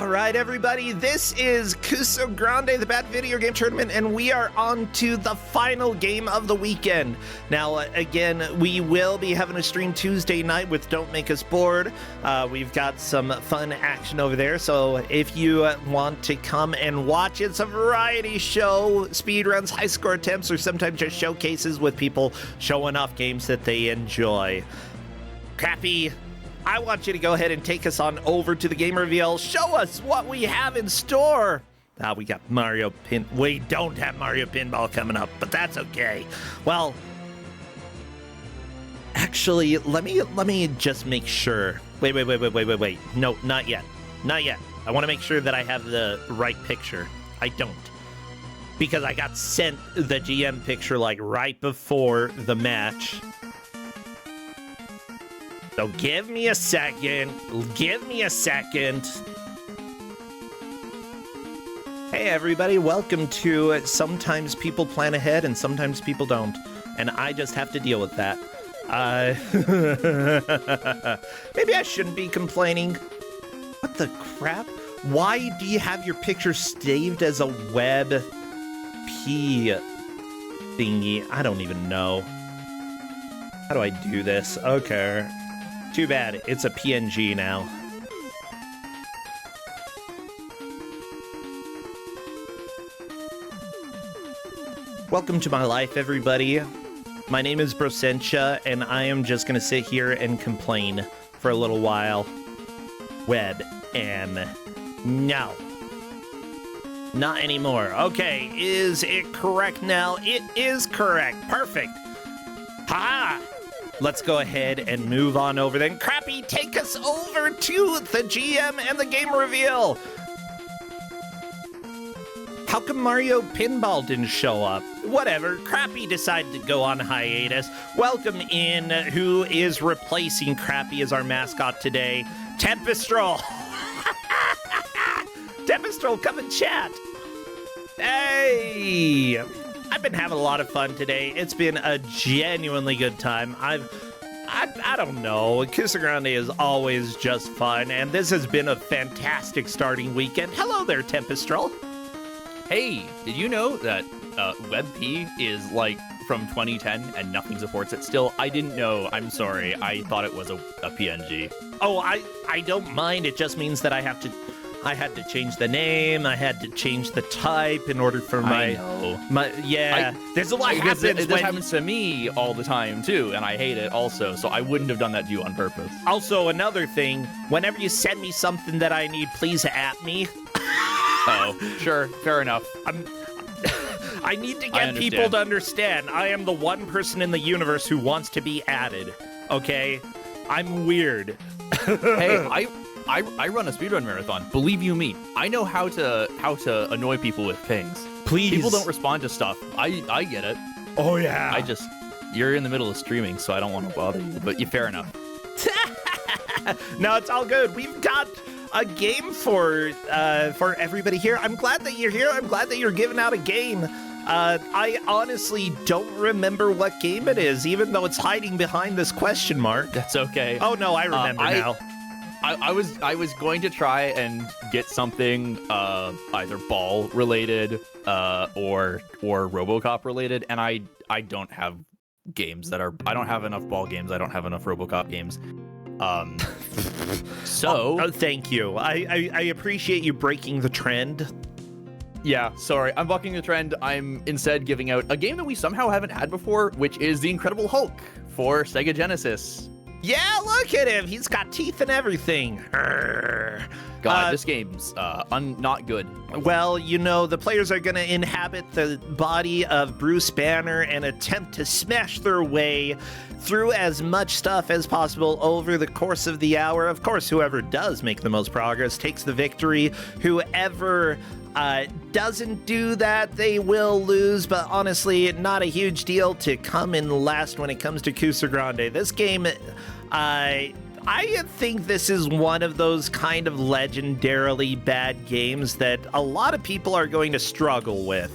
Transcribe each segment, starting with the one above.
All right, everybody, this is Kusogrand8, the Bad Video Game Tournament, and we are on to the final game of the weekend. Now, again, we will be having a stream Tuesday night with Don't Make Us Bored. We've got some fun action over there, so if you want to come and watch, it's a variety show, speedruns, high score attempts, or sometimes just showcases with people showing off games that they enjoy. Crappy, I want you to go ahead and take us on over to the game reveal. Show us what we have in store. We got Mario Pin. We don't have Mario Pinball coming up, but that's okay. Well, actually, let me just make sure. Wait. No, not yet. Not yet. I want to make sure that I have the right picture. I don't. Because I got sent the GM picture like right before the match. So give me a second. Hey everybody, welcome to Sometimes People Plan Ahead and Sometimes People Don't. And I just have to deal with that. Maybe I shouldn't be complaining. What the crap? Why do you have your picture saved as a web P thingy? I don't even know. How do I do this? Okay. Too bad, it's a PNG now. Welcome to my life, everybody. My name is Brosentia, and I am just gonna sit here and complain for a little while. Web and no. Not anymore. Okay, is it correct now? It is correct. Perfect. Ha! Let's go ahead and move on over then. Crappy, take us over to the GM and the game reveal. How come Mario Pinball didn't show up? Whatever, Crappy decided to go on hiatus. Welcome in, who is replacing Crappy as our mascot today, Tempestrol. Tempestrol, come and chat. Hey! I've been having a lot of fun today. It's been a genuinely good time. I don't know. Kusogrand8 is always just fun, and this has been a fantastic starting weekend. Hello there, Tempestrol. Hey, did you know that WebP is like from 2010 and nothing supports it still? I didn't know. I'm sorry. I thought it was a PNG. Oh, I don't mind. It just means that I had to change the name. I had to change the type in order for my there's a lot happens. This happens to me all the time too, and I hate it also. So I wouldn't have done that to you on purpose. Also, another thing, whenever you send me something that I need, please at me. Oh, sure, fair enough. I need to get people to understand I am the one person in the universe who wants to be added. Okay, I'm weird. Hey, I run a speedrun marathon. Believe you me, I know how to annoy people with things. Please. People don't respond to stuff. I get it. Oh yeah. You're in the middle of streaming, so I don't want to bother you. But fair enough. No, it's all good. We've got a game for everybody here. I'm glad that you're here. I'm glad that you're giving out a game. I honestly don't remember what game it is, even though it's hiding behind this question mark. That's okay. Oh no, I remember now. I was going to try and get something either ball related or RoboCop related, and I don't have games that are. I don't have enough ball games. I don't have enough RoboCop games. So thank you. I appreciate you breaking the trend. Yeah, sorry, I'm bucking the trend. I'm instead giving out a game that we somehow haven't had before, which is The Incredible Hulk for Sega Genesis. Yeah, look at him. He's got teeth and everything. God, this game's not good. Well, you know, the players are going to inhabit the body of Bruce Banner and attempt to smash their way through as much stuff as possible over the course of the hour. Of course, whoever does make the most progress takes the victory. Whoever doesn't do that, they will lose, but honestly, not a huge deal to come in last when it comes to Kusogrand8. This game, I think this is one of those kind of legendarily bad games that a lot of people are going to struggle with.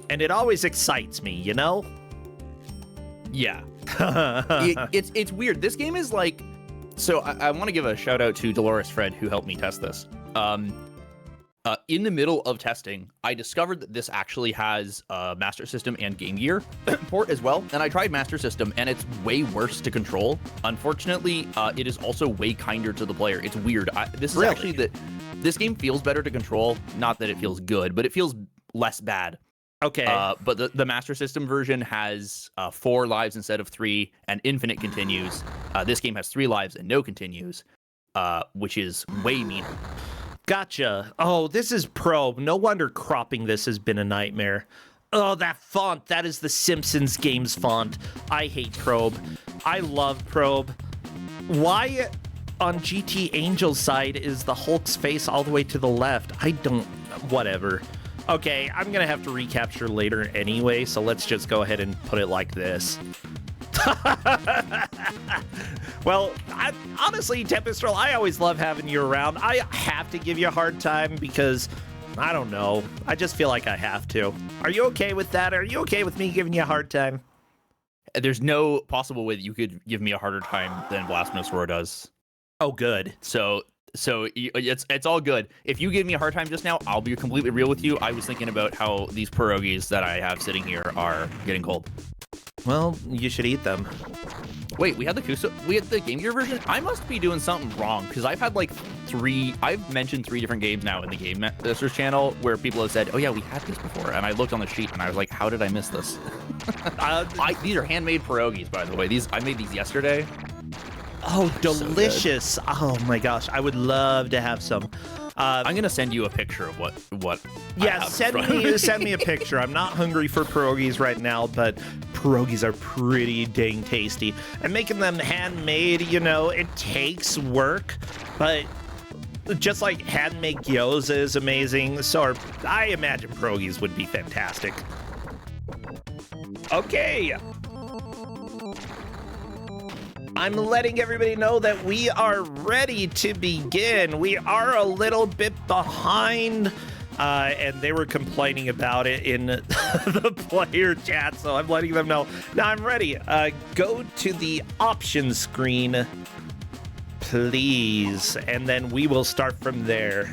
And it always excites me, you know? Yeah. It's weird. This game is like... So I want to give a shout out to Dolores Fred, who helped me test this. In the middle of testing, I discovered that this actually has Master System and Game Gear port as well. And I tried Master System, and it's way worse to control. Unfortunately, it is also way kinder to the player. It's weird. This is actually this game feels better to control. Not that it feels good, but it feels less bad. Okay. But the Master System version has 4 lives instead of 3, and infinite continues. This game has 3 lives and no continues, which is way meaner. Gotcha. Oh, this is Probe. No wonder cropping this has been a nightmare. Oh, that font. That is the Simpsons games font. I hate Probe. I love Probe. Why on GT Angel's side is the Hulk's face all the way to the left? I don't... Whatever. Okay, I'm going to have to recapture later anyway, so let's just go ahead and put it like this. Well, honestly, Tempestrel, I always love having you around. I have to give you a hard time because, I don't know, I just feel like I have to. Are you okay with that? Are you okay with me giving you a hard time? There's no possible way that you could give me a harder time than Blasphemous Roar does. Oh, good. So it's all good. If you give me a hard time just now, I'll be completely real with you. I was thinking about how these pierogies that I have sitting here are getting cold. Well, you should eat them. Wait, we had the Game Gear version? I must be doing something wrong because I've had like I've mentioned 3 different games now in the Game Masters channel where people have said, oh yeah, we had this before. And I looked on the sheet and I was like, how did I miss this? These are handmade pierogies, by the way. I made these yesterday. Oh, delicious. So oh my gosh, I would love to have some. I'm gonna send you a picture of what. Yeah, send me a picture. I'm not hungry for pierogies right now, but pierogies are pretty dang tasty. And making them handmade, you know, it takes work, but just like handmade gyoza is amazing. So I imagine pierogies would be fantastic. Okay. I'm letting everybody know that we are ready to begin. We are a little bit behind, and they were complaining about it in the player chat, so I'm letting them know. Now I'm ready. Go to the options screen, please, and then we will start from there.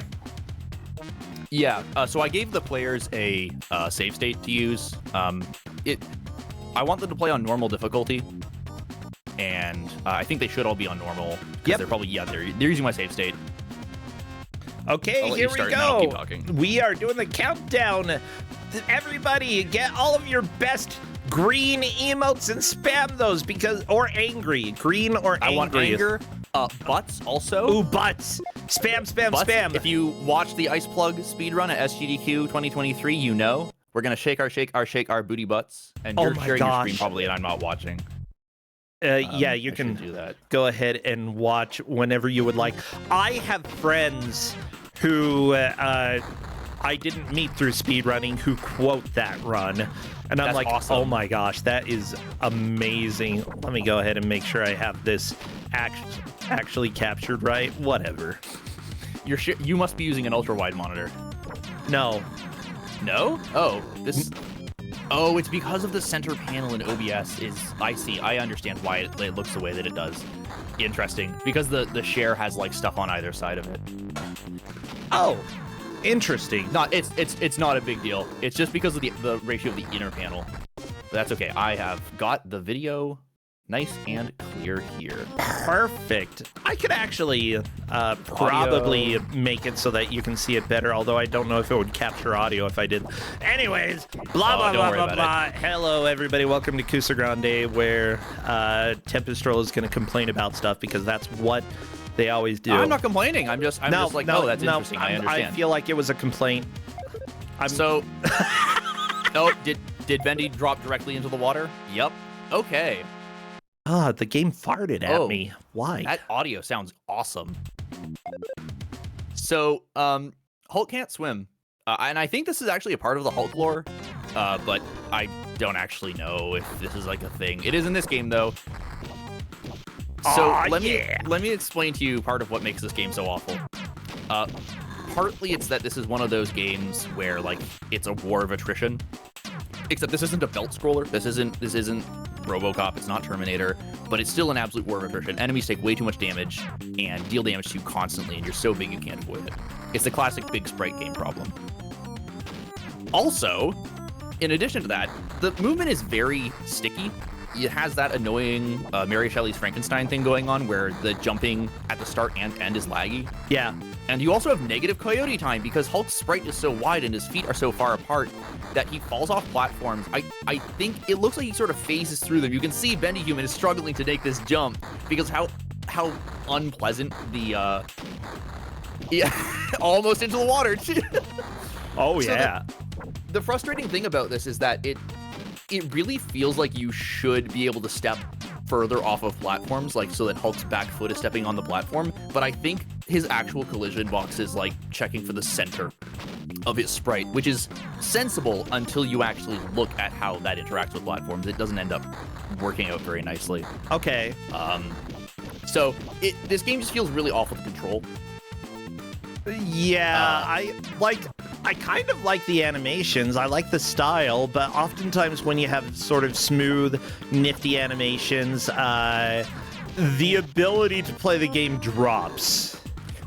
Yeah, so I gave the players a save state to use. I want them to play on normal difficulty. And I think they should all be on normal. Yep. They're probably, they're using my save state. Okay, here we go. We are doing the countdown. Everybody, get all of your best green emotes and spam those or angry. Green or angry. I want anger. Butts also. Ooh, butts. Spam, spam. If you watch the Ice Plug speedrun at SGDQ 2023, you know we're going to shake our booty butts. And you're sharing your screen probably, and I'm not watching. Yeah, you can do that. Go ahead and watch whenever you would like. I have friends who I didn't meet through speedrunning who quote that run. And I'm like, awesome. Oh my gosh, that is amazing. Let me go ahead and make sure I have this actually captured right. Whatever. You must be using an ultra-wide monitor. No. No? Oh, this... Oh, it's because of the center panel in OBS I see. I understand why it looks the way that it does. Interesting. Because the share has like stuff on either side of it. Oh, interesting. It's not a big deal. It's just because of the ratio of the inner panel. But that's okay. I have got the video nice and clear here. Perfect. I could actually probably make it so that you can see it better, although I don't know if it would capture audio if I did. Anyways, blah, blah. Hello, everybody. Welcome to Kusogrand8, where Tempestrel is going to complain about stuff because that's what they always do. I'm not complaining. I'm just like, oh, that's interesting. I understand. I feel like it was a complaint. Oh, did Bendy drop directly into the water? Yep. Okay. The game farted at me. Why? That audio sounds awesome. So, Hulk can't swim. And I think this is actually a part of the Hulk lore, but I don't actually know if this is like a thing. It is in this game, though. So let me explain to you part of what makes this game so awful. Partly it's that this is one of those games where like it's a war of attrition. Except this isn't a belt scroller. This isn't RoboCop, it's not Terminator, but it's still an absolute war of attrition. Enemies take way too much damage and deal damage to you constantly, and you're so big you can't avoid it. It's the classic big sprite game problem. Also, in addition to that, the movement is very sticky. It has that annoying Mary Shelley's Frankenstein thing going on where the jumping at the start and end is laggy. Yeah. And you also have negative coyote time because Hulk's sprite is so wide and his feet are so far apart that he falls off platforms. I think it looks like he sort of phases through them. You can see Bendy Human is struggling to make this jump because how unpleasant the almost into the water. Oh, so yeah. The frustrating thing about this is that it really feels like you should be able to step further off of platforms, like so that Hulk's back foot is stepping on the platform. But I think his actual collision box is like checking for the center of his sprite, which is sensible until you actually look at how that interacts with platforms. It doesn't end up working out very nicely. Okay. So this game just feels really awful to control. Yeah, I kind of like the animations. I like the style, but oftentimes when you have sort of smooth, nifty animations, the ability to play the game drops.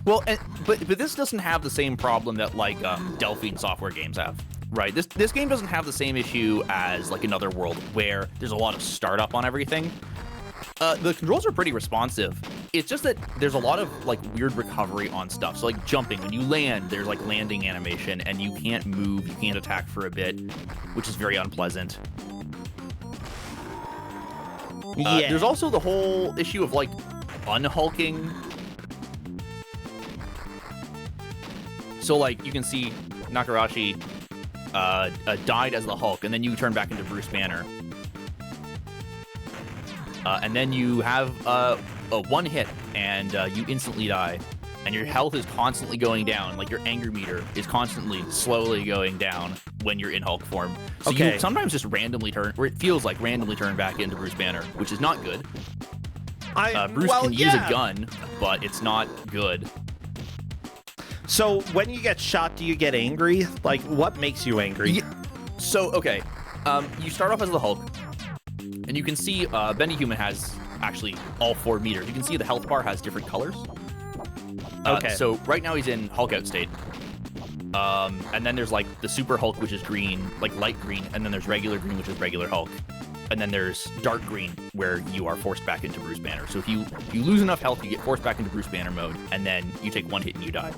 Well, but this doesn't have the same problem that like Delphine software games have, right? This game doesn't have the same issue as like Another World where there's a lot of startup on everything. The controls are pretty responsive. It's just that there's a lot of like weird recovery on stuff. So like jumping, when you land, there's like landing animation and you can't move, you can't attack for a bit, which is very unpleasant. Yeah. There's also the whole issue of like unhulking. So like you can see Nakarashi died as the Hulk, and then you turn back into Bruce Banner. And then you have a one hit, and you instantly die. And your health is constantly going down. Like, your anger meter is constantly, slowly going down when you're in Hulk form. So you sometimes just randomly turn, or it feels like randomly turn back into Bruce Banner, which is not good. Bruce can use a gun, but it's not good. So when you get shot, do you get angry? Like, what makes you angry? Yeah. So, okay. You start off as the Hulk. And you can see Bendy Human has actually all 4 meters. You can see the health bar has different colors. Okay. So right now he's in Hulk out state. And then there's like the Super Hulk, which is green, like light green. And then there's regular green, which is regular Hulk. And then there's dark green, where you are forced back into Bruce Banner. So if you lose enough health, you get forced back into Bruce Banner mode. And then you take 1 hit and you die.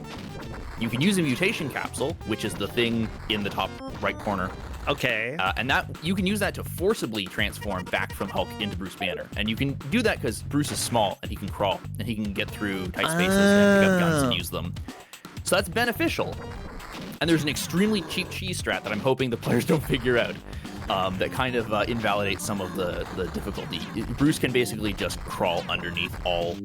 You can use a mutation capsule, which is the thing in the top right corner. Okay. And that you can use that to forcibly transform back from Hulk into Bruce Banner. And you can do that because Bruce is small and he can crawl and he can get through tight spaces and pick up guns and use them. So that's beneficial. And there's an extremely cheap cheese strat that I'm hoping the players don't figure out that kind of invalidates some of the difficulty. Bruce can basically just crawl underneath all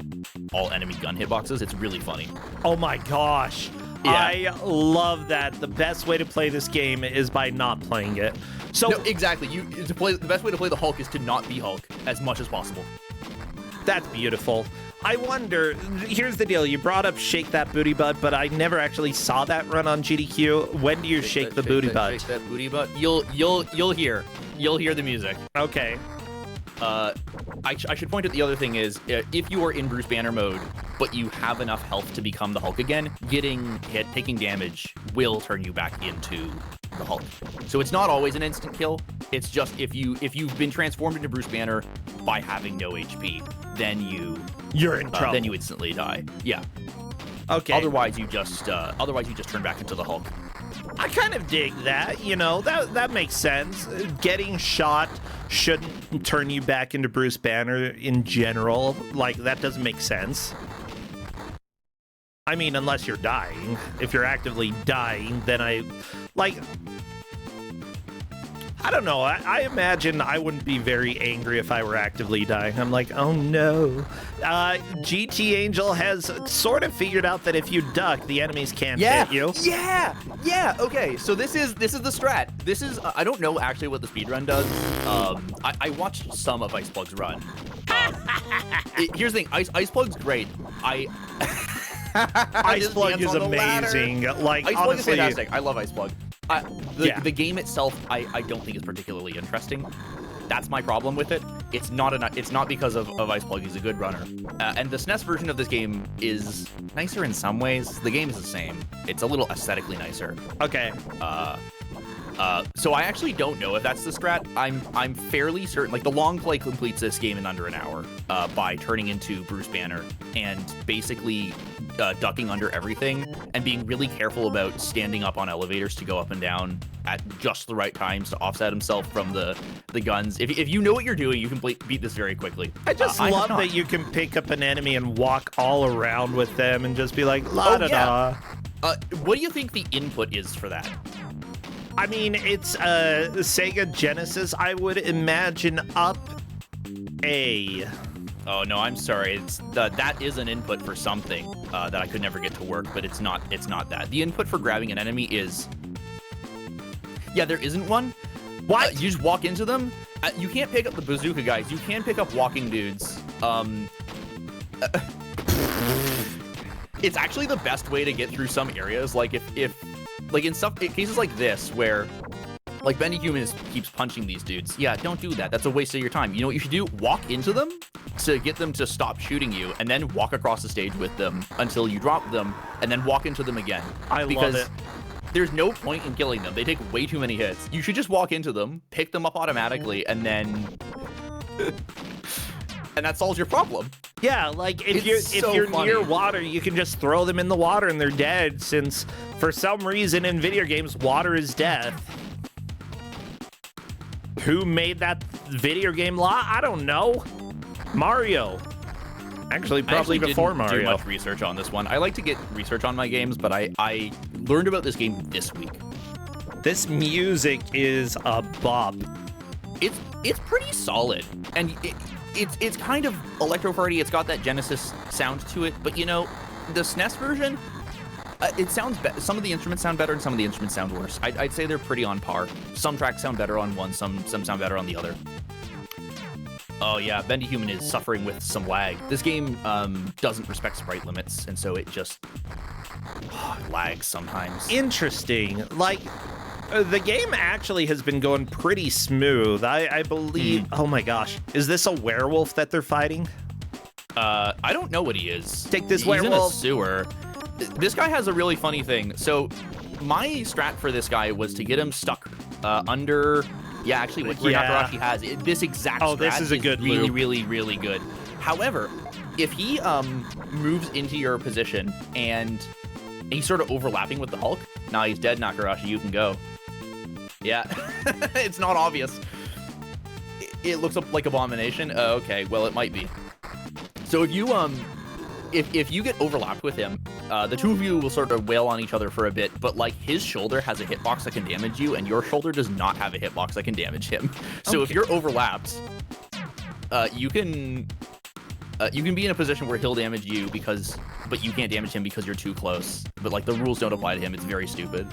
enemy gun hitboxes. It's really funny. Oh my gosh. Yeah. I love that. The best way to play this game is by not playing it. So no, exactly. The best way to play the Hulk is to not be Hulk as much as possible. That's beautiful. I wonder, here's the deal. You brought up Shake That Booty Butt, but I never actually saw that run on GDQ. When do you shake the booty butt? Shake that booty butt. You'll hear the music. Okay. I should point out the other thing is, if you are in Bruce Banner mode, but you have enough health to become the Hulk again, getting hit, taking damage will turn you back into the Hulk. So it's not always an instant kill. It's just if you've been transformed into Bruce Banner by having no HP, then you're in trouble. Then you instantly die. Yeah. Okay. Otherwise you just turn back into the Hulk. I kind of dig that, you know, that makes sense. Getting shot shouldn't turn you back into Bruce Banner in general. Like, that doesn't make sense. I mean, unless you're dying. If you're actively dying, then I don't know. I imagine I wouldn't be very angry if I were actively dying. I'm like, oh no. GT Angel has sort of figured out that if you duck, the enemies can't hit you. Yeah. Okay, so this is the strat. This is I don't know actually what the speedrun does. I watched some of Iceplug's run. Here's the thing. Iceplug's great. Iceplug is amazing. Like, Iceplug honestly, is fantastic. I love Iceplug. The game itself, I don't think is particularly interesting. That's my problem with it. it's not because of Iceplug. He's a good runner. And the SNES version of this game is nicer in some ways. The game is the same. It's a little aesthetically nicer. Okay. So I actually don't know if that's the strat. I'm fairly certain, like, the long play completes this game in under an hour by turning into Bruce Banner and basically ducking under everything and being really careful about standing up on elevators to go up and down at just the right times to offset himself from the guns. If you know what you're doing, you can beat this very quickly. I just love that you can pick up an enemy and walk all around with them and just be like, la-da-da. What do you think the input is for that? I mean, it's Sega Genesis. I would imagine up A. Oh no, I'm sorry. It's that is an input for something that I could never get to work, but it's not that. The input for grabbing an enemy is, yeah, there isn't one. What? You just walk into them. You can't pick up the bazooka guys. You can pick up walking dudes. It's actually the best way to get through some areas. Like if like in cases like this where, like, Bendy Human keeps punching these dudes. Yeah, don't do that. That's a waste of your time. You know what you should do? Walk into them to get them to stop shooting you, and then walk across the stage with them until you drop them, and then walk into them again. I love it. There's no point in killing them. They take way too many hits. You should just walk into them, pick them up automatically, and then... and that solves your problem. Yeah, like if you're near water, you can just throw them in the water and they're dead, since for some reason in video games, water is death. Who made that video game law? I don't know. Mario. Actually, probably before Mario. I didn't do much research on this one. I like to get research on my games, but I learned about this game this week. This music is a bop. It's pretty solid, and it's kind of electro party. It's got that Genesis sound to it, but you know, the SNES version, it sounds some of the instruments sound better and some of the instruments sound worse. I'd say they're pretty on par. Some tracks sound better on one, some sound better on the other. Oh yeah, Bendy Human is suffering with some lag. This game doesn't respect sprite limits, and so it just lags sometimes. Interesting. Like, the game actually has been going pretty smooth. I believe... Oh my gosh. Is this a werewolf that they're fighting? I don't know what he is. Take this He's werewolf. in a sewer. This guy has a really funny thing. So my strat for this guy was to get him stuck under... Yeah, actually, what Nakarashi has, this exact strat this is a good really, loop. really, really good. However, if he moves into your position and he's sort of overlapping with the Hulk, now he's dead, Nakarashi, you can go. Yeah, it's not obvious. It looks like Abomination. Okay, well, it might be. So if you if you get overlapped with him, the two of you will sort of wail on each other for a bit, but like his shoulder has a hitbox that can damage you, and your shoulder does not have a hitbox that can damage him. So if you're overlapped, you can be in a position where he'll damage you but you can't damage him because you're too close. But like the rules don't apply to him. It's very stupid.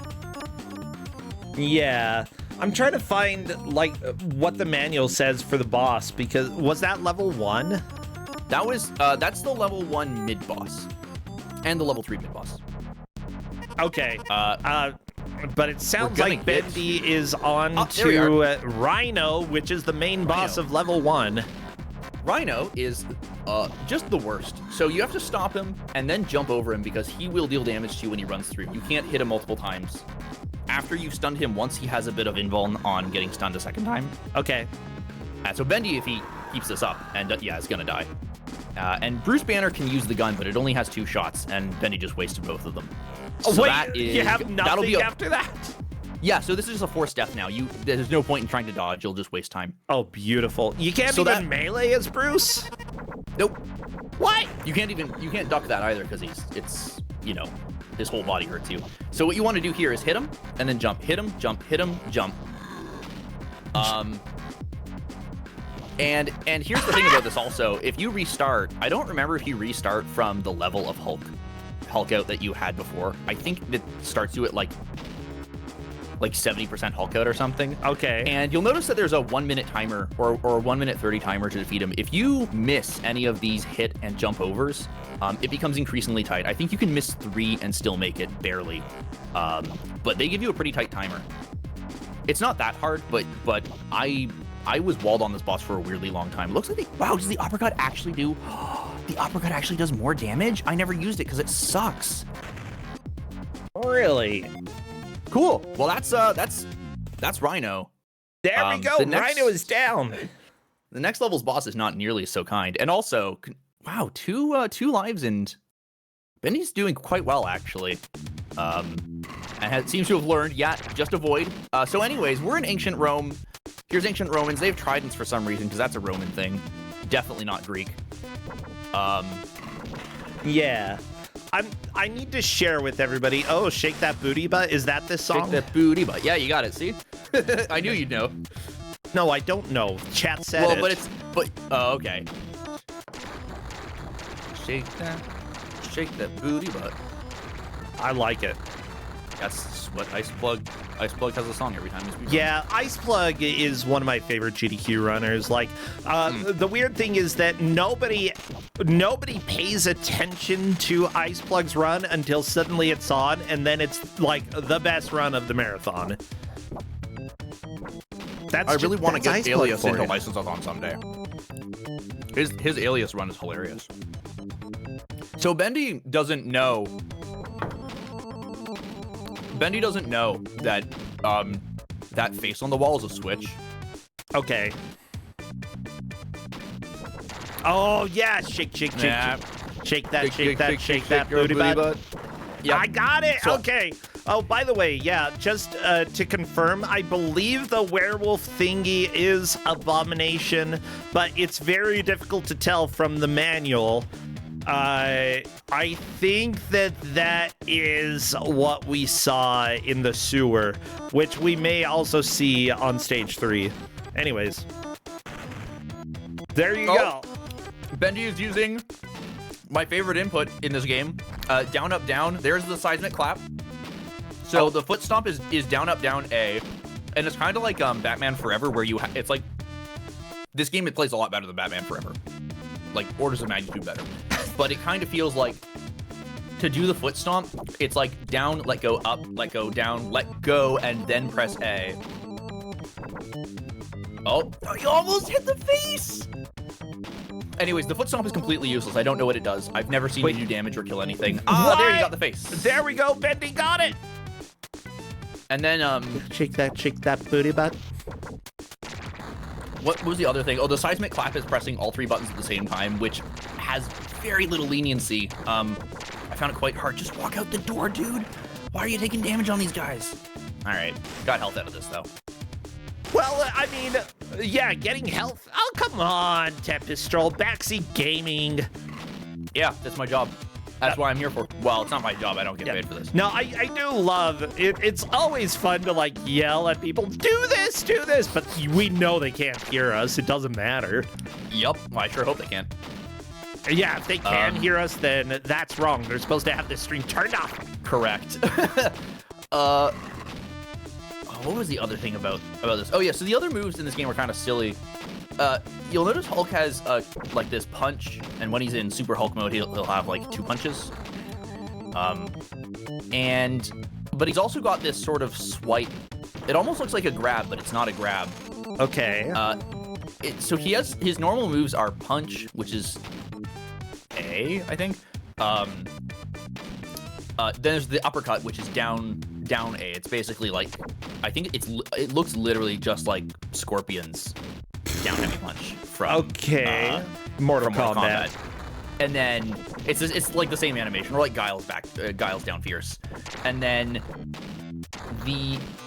Yeah. I'm trying to find like what the manual says for the boss, because was that level 1? That was that's the level 1 mid boss and the level 3 mid boss. Okay. But it sounds like Bendy is on there we to Rhino, which is the main boss of level 1. Rhino is just the worst. So you have to stop him and then jump over him, because he will deal damage to you when he runs through. You can't hit him multiple times. After you stunned him once, he has a bit of invuln on getting stunned a second time. Okay. So Bendy, if he keeps this up, and yeah, is gonna die. And Bruce Banner can use the gun, but it only has 2 shots, and Bendy just wasted both of them. So wait, you have nothing after that? Yeah, so this is just a forced death now. There's no point in trying to dodge. You'll just waste time. Oh, beautiful. You can't even melee as Bruce? Nope. What? You can't duck that either, because it's, you know, his whole body hurts you. So what you want to do here is hit him, and then jump. Hit him, jump, hit him, jump. And here's the thing about this also. If you restart, I don't remember if you restart from the level of Hulk out that you had before. I think it starts you at like 70% Hulk out or something. Okay. And you'll notice that there's a 1 minute timer or a 1 minute 30 timer to defeat him. If you miss any of these hit and jump overs, it becomes increasingly tight. I think you can miss 3 and still make it barely. But they give you a pretty tight timer. It's not that hard, but I I was walled on this boss for a weirdly long time. Looks like wow, does the uppercut actually do? The uppercut actually does more damage? I never used it because it sucks. Really? Cool. Well, that's Rhino. There we go. Rhino is down. The next level's boss is not nearly so kind. And also, wow, two lives, and Bendy's doing quite well, actually. And seems to have learned, yeah, just avoid. So anyways, we're in ancient Rome. Here's ancient Romans. They have tridents for some reason, because that's a Roman thing. Definitely not Greek. Yeah. I need to share with everybody. Oh, Shake That Booty Butt. Is that this song? Shake That Booty Butt. Yeah, you got it. See? I knew you'd know. No, I don't know. Chat said it. Oh, okay. Shake that booty butt. I like it. That's what Ice Plug has a song every time he's speaking. Yeah, Ice Plug is one of my favorite GDQ runners. Like, the weird thing is that nobody pays attention to Ice Plug's run until suddenly it's on, and then it's like the best run of the marathon. I really want to get Alias into License-a-thon someday. His Alias run is hilarious. So Bendy doesn't know that that face on the wall is a switch. Okay. Oh yeah, shake that booty butt. Yep. I got it. So, okay. Oh, by the way, yeah, just to confirm, I believe the werewolf thingy is Abomination, but it's very difficult to tell from the manual. I think that is what we saw in the sewer, which we may also see on stage 3. Anyways, there you go. Bendy is using my favorite input in this game, down, up, down. There's the seismic clap. So the foot stomp is down, up, down, A, and it's kind of like Batman Forever, where it's like this game. It plays a lot better than Batman Forever, like orders of magnitude better. But it kind of feels like to do the foot stomp, it's like down, let go, up, let go, down, let go, and then press A. Oh, you almost hit the face! Anyways, the foot stomp is completely useless. I don't know what it does. I've never seen it do damage or kill anything. Ah, there you got the face. There we go, Bendy got it! And then, Shake that booty butt. What was the other thing? Oh, the seismic clap is pressing all 3 buttons at the same time, which has very little leniency. I found it quite hard. Just walk out the door, dude. Why are you taking damage on these guys? All right, got health out of this, though. Well, I mean, yeah, getting health. Oh, come on, Tempestral. Backseat gaming. Yeah, that's my job. That's why I'm here for. Well, it's not my job. I don't get paid for this. No, I do love it. It's always fun to like yell at people, do this, but we know they can't hear us. It doesn't matter. Yup. Well, I sure hope they can. Yeah, if they can hear us, then that's wrong. They're supposed to have this stream turned off. Correct. What was the other thing about this? Oh yeah, so the other moves in this game are kind of silly. You'll notice Hulk has like this punch, and when he's in Super Hulk mode, he'll have like 2 punches. But he's also got this sort of swipe. It almost looks like a grab, but it's not a grab. Okay. So he has his normal moves are punch, which is A, I think. Then there's the uppercut, which is down A. It's basically like, I think it looks literally just like Scorpion's down heavy punch from Mortal Kombat. And then it's like the same animation, or like Guile's down fierce. And then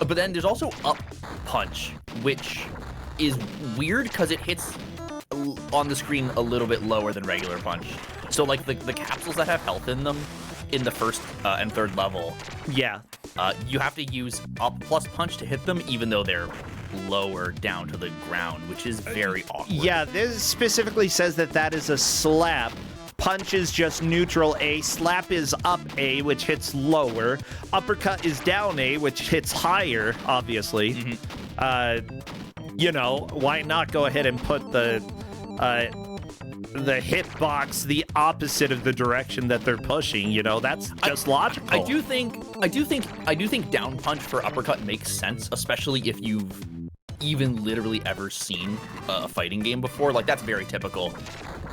but then there's also up punch, which is weird because it hits on the screen a little bit lower than regular punch. So like the capsules that have health in them in the first and third level, you have to use up plus punch to hit them, even though they're lower down to the ground, which is very awkward. Yeah, this specifically says that is a slap. Punch is just neutral A. Slap is up A, which hits lower. Uppercut is down A, which hits higher, obviously. You know, why not go ahead and put the hitbox the opposite of the direction that they're pushing? You know, that's just logical. I do think down punch for uppercut makes sense, especially if you've even literally ever seen a fighting game before. Like, that's very typical.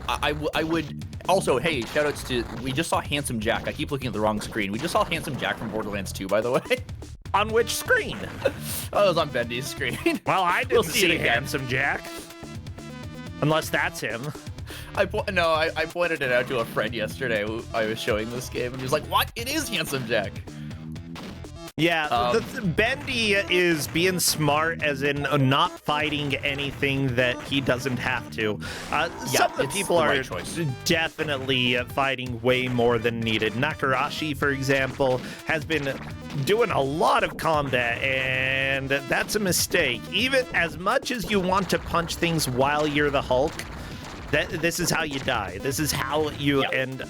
I would also, hey, shoutouts to, we just saw Handsome Jack. I keep looking at the wrong screen. We just saw Handsome Jack from Borderlands 2, by the way. On which screen? Oh, it was on Bendy's screen. Well, I didn't see it again. Handsome Jack. Unless that's him. I pointed it out to a friend yesterday. I was showing this game, and he was like, "What? It is Handsome Jack." Yeah, Bendy is being smart, as in not fighting anything that he doesn't have to. Some of the people are definitely fighting way more than needed. Nakarashi, for example, has been doing a lot of combat, and that's a mistake. Even as much as you want to punch things while you're the Hulk, this is how you die. This is how you end.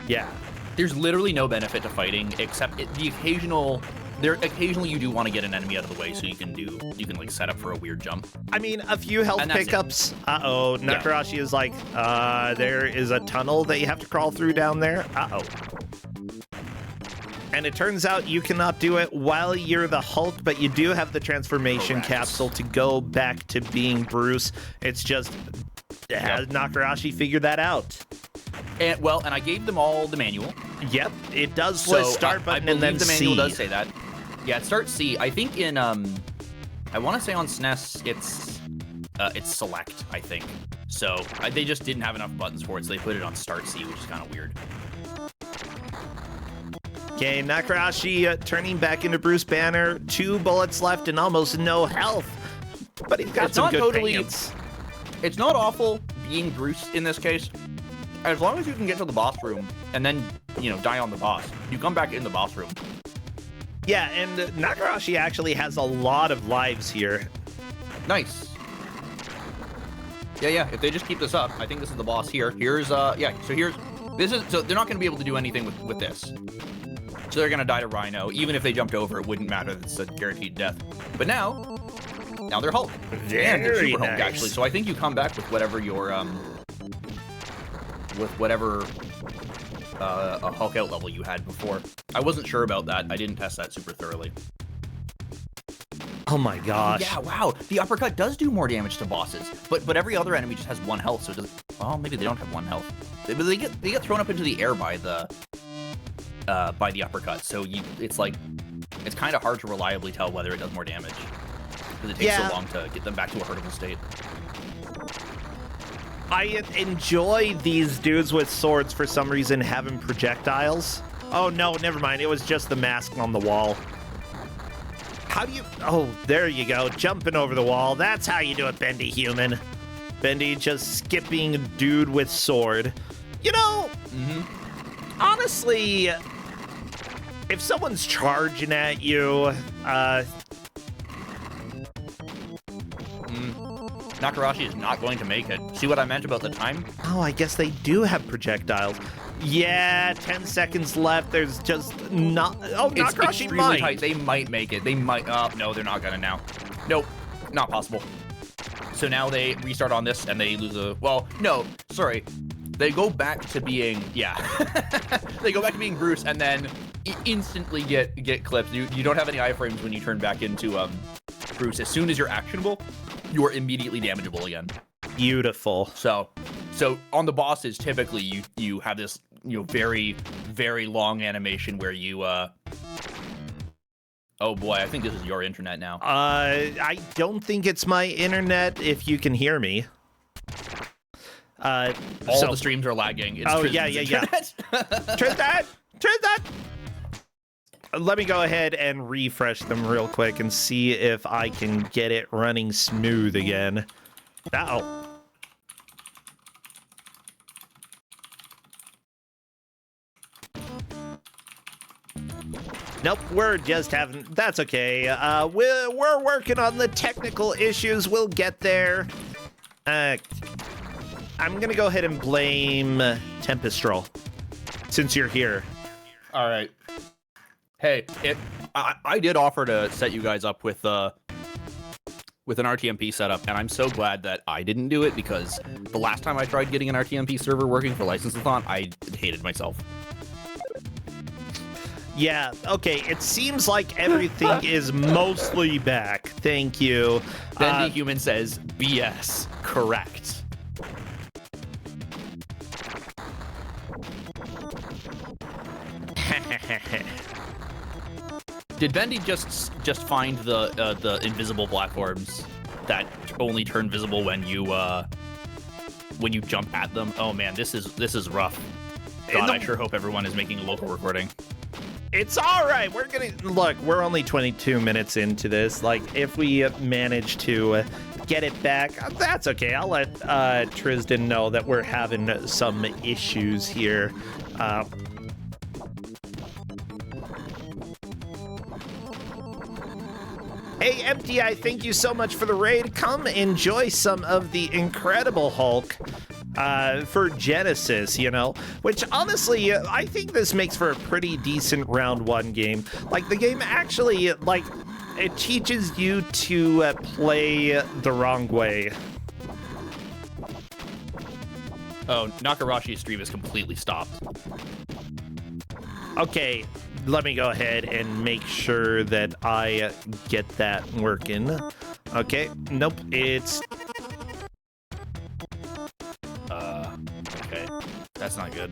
Yeah. There's literally no benefit to fighting except occasionally you do want to get an enemy out of the way so you can like set up for a weird jump. I mean, a few health pickups. Uh-oh, Nakarashi is like, there is a tunnel that you have to crawl through down there. Uh-oh. And it turns out you cannot do it while you're the Hulk, but you do have the transformation capsule to go back to being Bruce. It's just, has Nakarashi figured that out? And I gave them all the manual. Yep, it does list start button and then the manual C. does say that. Yeah, it starts C. I think in I want to say on SNES it's select, I think. So they just didn't have enough buttons for it, so they put it on start C, which is kind of weird. Okay, Nakarashi turning back into Bruce Banner. 2 bullets left and almost no health, but he's got some good pains. It's not awful being Bruce in this case. As long as you can get to the boss room and then, die on the boss, you come back in the boss room. Yeah, and Nakarashi actually has a lot of lives here. Nice. Yeah, if they just keep this up, I think this is the boss here. Here's, so they're not going to be able to do anything with this. So they're going to die to Rhino. Even if they jumped over, it wouldn't matter. It's a guaranteed death. But now they're Hulk. And they're Super Hulk, actually. So I think you come back with whatever your, a Hulk out level you had before. I wasn't sure about that. I didn't test that super thoroughly. Oh my gosh. Yeah, wow. The uppercut does do more damage to bosses, but every other enemy just has 1 health, so it doesn't. Oh, maybe they don't have 1 health. But they get thrown up into the air by the uppercut. So it's kind of hard to reliably tell whether it does more damage because it takes so long to get them back to a hurtable state. I enjoy these dudes with swords for some reason having projectiles. Oh no, never mind. It was just the mask on the wall. How do you... Oh, there you go. Jumping over the wall. That's how you do it, Bendy Human. Bendy just skipping dude with sword. Honestly, if someone's charging at you, Nakarashi is not going to make it. See what I meant about the time? Oh, I guess they do have projectiles. Yeah, 10 seconds left. There's just not... Oh, Nakarashi might. Tight. They might make it. They might... no, they're not gonna now. Nope. Not possible. So now they restart on this, and they lose a... Well, no. Sorry. They go back to being... Yeah. They go back to being Bruce, and then instantly get clipped. You don't have any iframes when you turn back into Bruce. As soon as you're actionable, you are immediately damageable again. Beautiful. So on the bosses, typically you have this very, very long animation where you oh boy, I think this is your internet now. I don't think it's my internet. If you can hear me. All the streams are lagging. It's Tristan. Let me go ahead and refresh them real quick and see if I can get it running smooth again. Uh-oh. Nope, we're just having... That's okay. We're working on the technical issues. We'll get there. I'm gonna go ahead and blame Tempestral, since you're here. All right. Hey, I did offer to set you guys up with an RTMP setup, and I'm so glad that I didn't do it, because the last time I tried getting an RTMP server working for License-a-thon, I hated myself. Yeah, okay, it seems like everything is mostly back. Thank you. Bendy Human says, BS. Correct. Did Bendy just find the invisible platforms that only turn visible when you jump at them? Oh man, this is rough. God, I sure hope everyone is making a local recording. It's all right. We're only 22 minutes into this. Like, if we manage to get it back, that's okay. I'll let Tristan know that we're having some issues here. Hey, MTI, thank you so much for the raid. Come enjoy some of the Incredible Hulk for Genesis, you know, which honestly, I think this makes for a pretty decent round one game. Like, the game actually, like, it teaches you to play the wrong way. Oh, Nakarashi's stream is completely stopped. Okay, let me go ahead and make sure that I get that working. Okay, nope, it's... Okay, that's not good.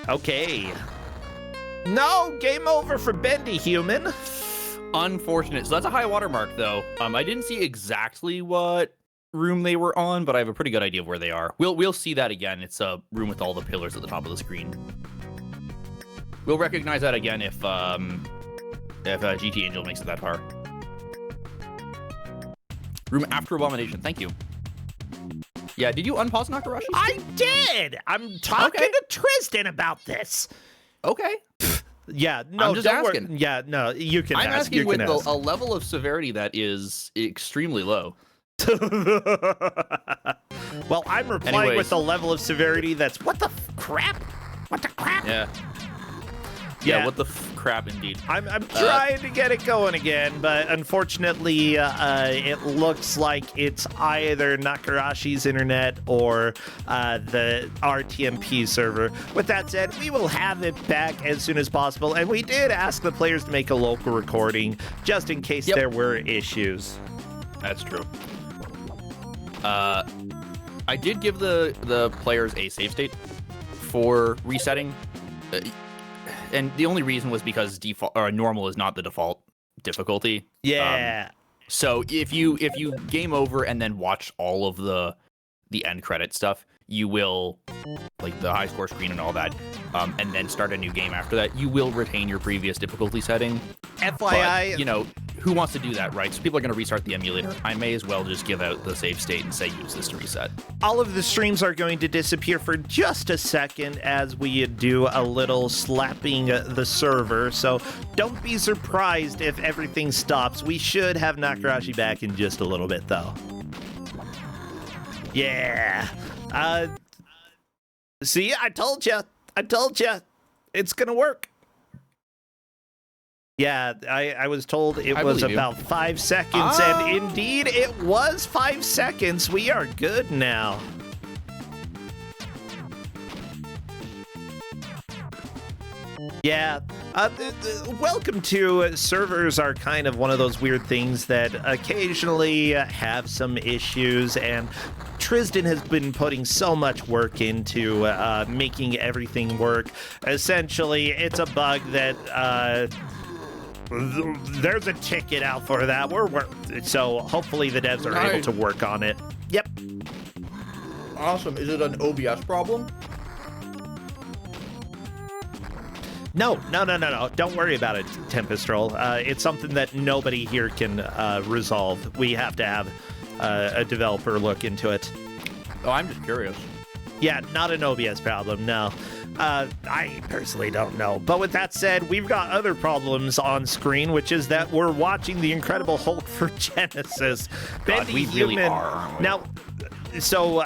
Okay. No, game over for Bendy Human. Unfortunate. So that's a high watermark, though. I didn't see exactly what room they were on, but I have a pretty good idea of where they are. We'll see that again. It's a room with all the pillars at the top of the screen. We'll recognize that again if GT Angel makes it that far. Room after Abomination. Thank you. Yeah, did you unpause Nakarashi? I did. I'm talking to Tristan about this. Okay. Yeah, no, I'm just asking. Yeah, no, you can I'm ask. asking with a level of severity that is extremely low. Well, I'm replying with a level of severity that's what the crap? What the crap? Yeah. Yeah, what the crap indeed. I'm trying to get it going again, but unfortunately, it looks like it's either Nakarashi's internet or the RTMP server. With that said, we will have it back as soon as possible, and we did ask the players to make a local recording just in case there were issues. That's true. I did give the players a save state for resetting. And the only reason was because default or normal is not the default difficulty. Yeah. So if you game over and then watch all of the end credit stuff, you will, like the high score screen and all that, and then start a new game after that, you will retain your previous difficulty setting. FYI, but, you know, who wants to do that, right? So people are going to restart the emulator. I may as well just give out the save state and say use this to reset. All of the streams are going to disappear for just a second as we do a little slapping the server, so don't be surprised if everything stops. We should have Nakarashi back in just a little bit, though. Yeah. See, I told you. It's going to work. Yeah, I was told it was about 5 seconds, and indeed it was 5 seconds. We are good now. Yeah, welcome to servers are kind of one of those weird things that occasionally have some issues, and Tristan has been putting so much work into making everything work. Essentially, it's a bug that there's a ticket out for that. So hopefully the devs are able to work on it. Yep. Awesome. Is it an OBS problem? No. Don't worry about it, Tempestral. It's something that nobody here can resolve. We have to have a developer look into it. Oh, I'm just curious. Yeah, not an OBS problem, no. I personally don't know. But with that said, we've got other problems on screen, which is that we're watching The Incredible Hulk for Genesis. God, we really are, aren't we? Now, so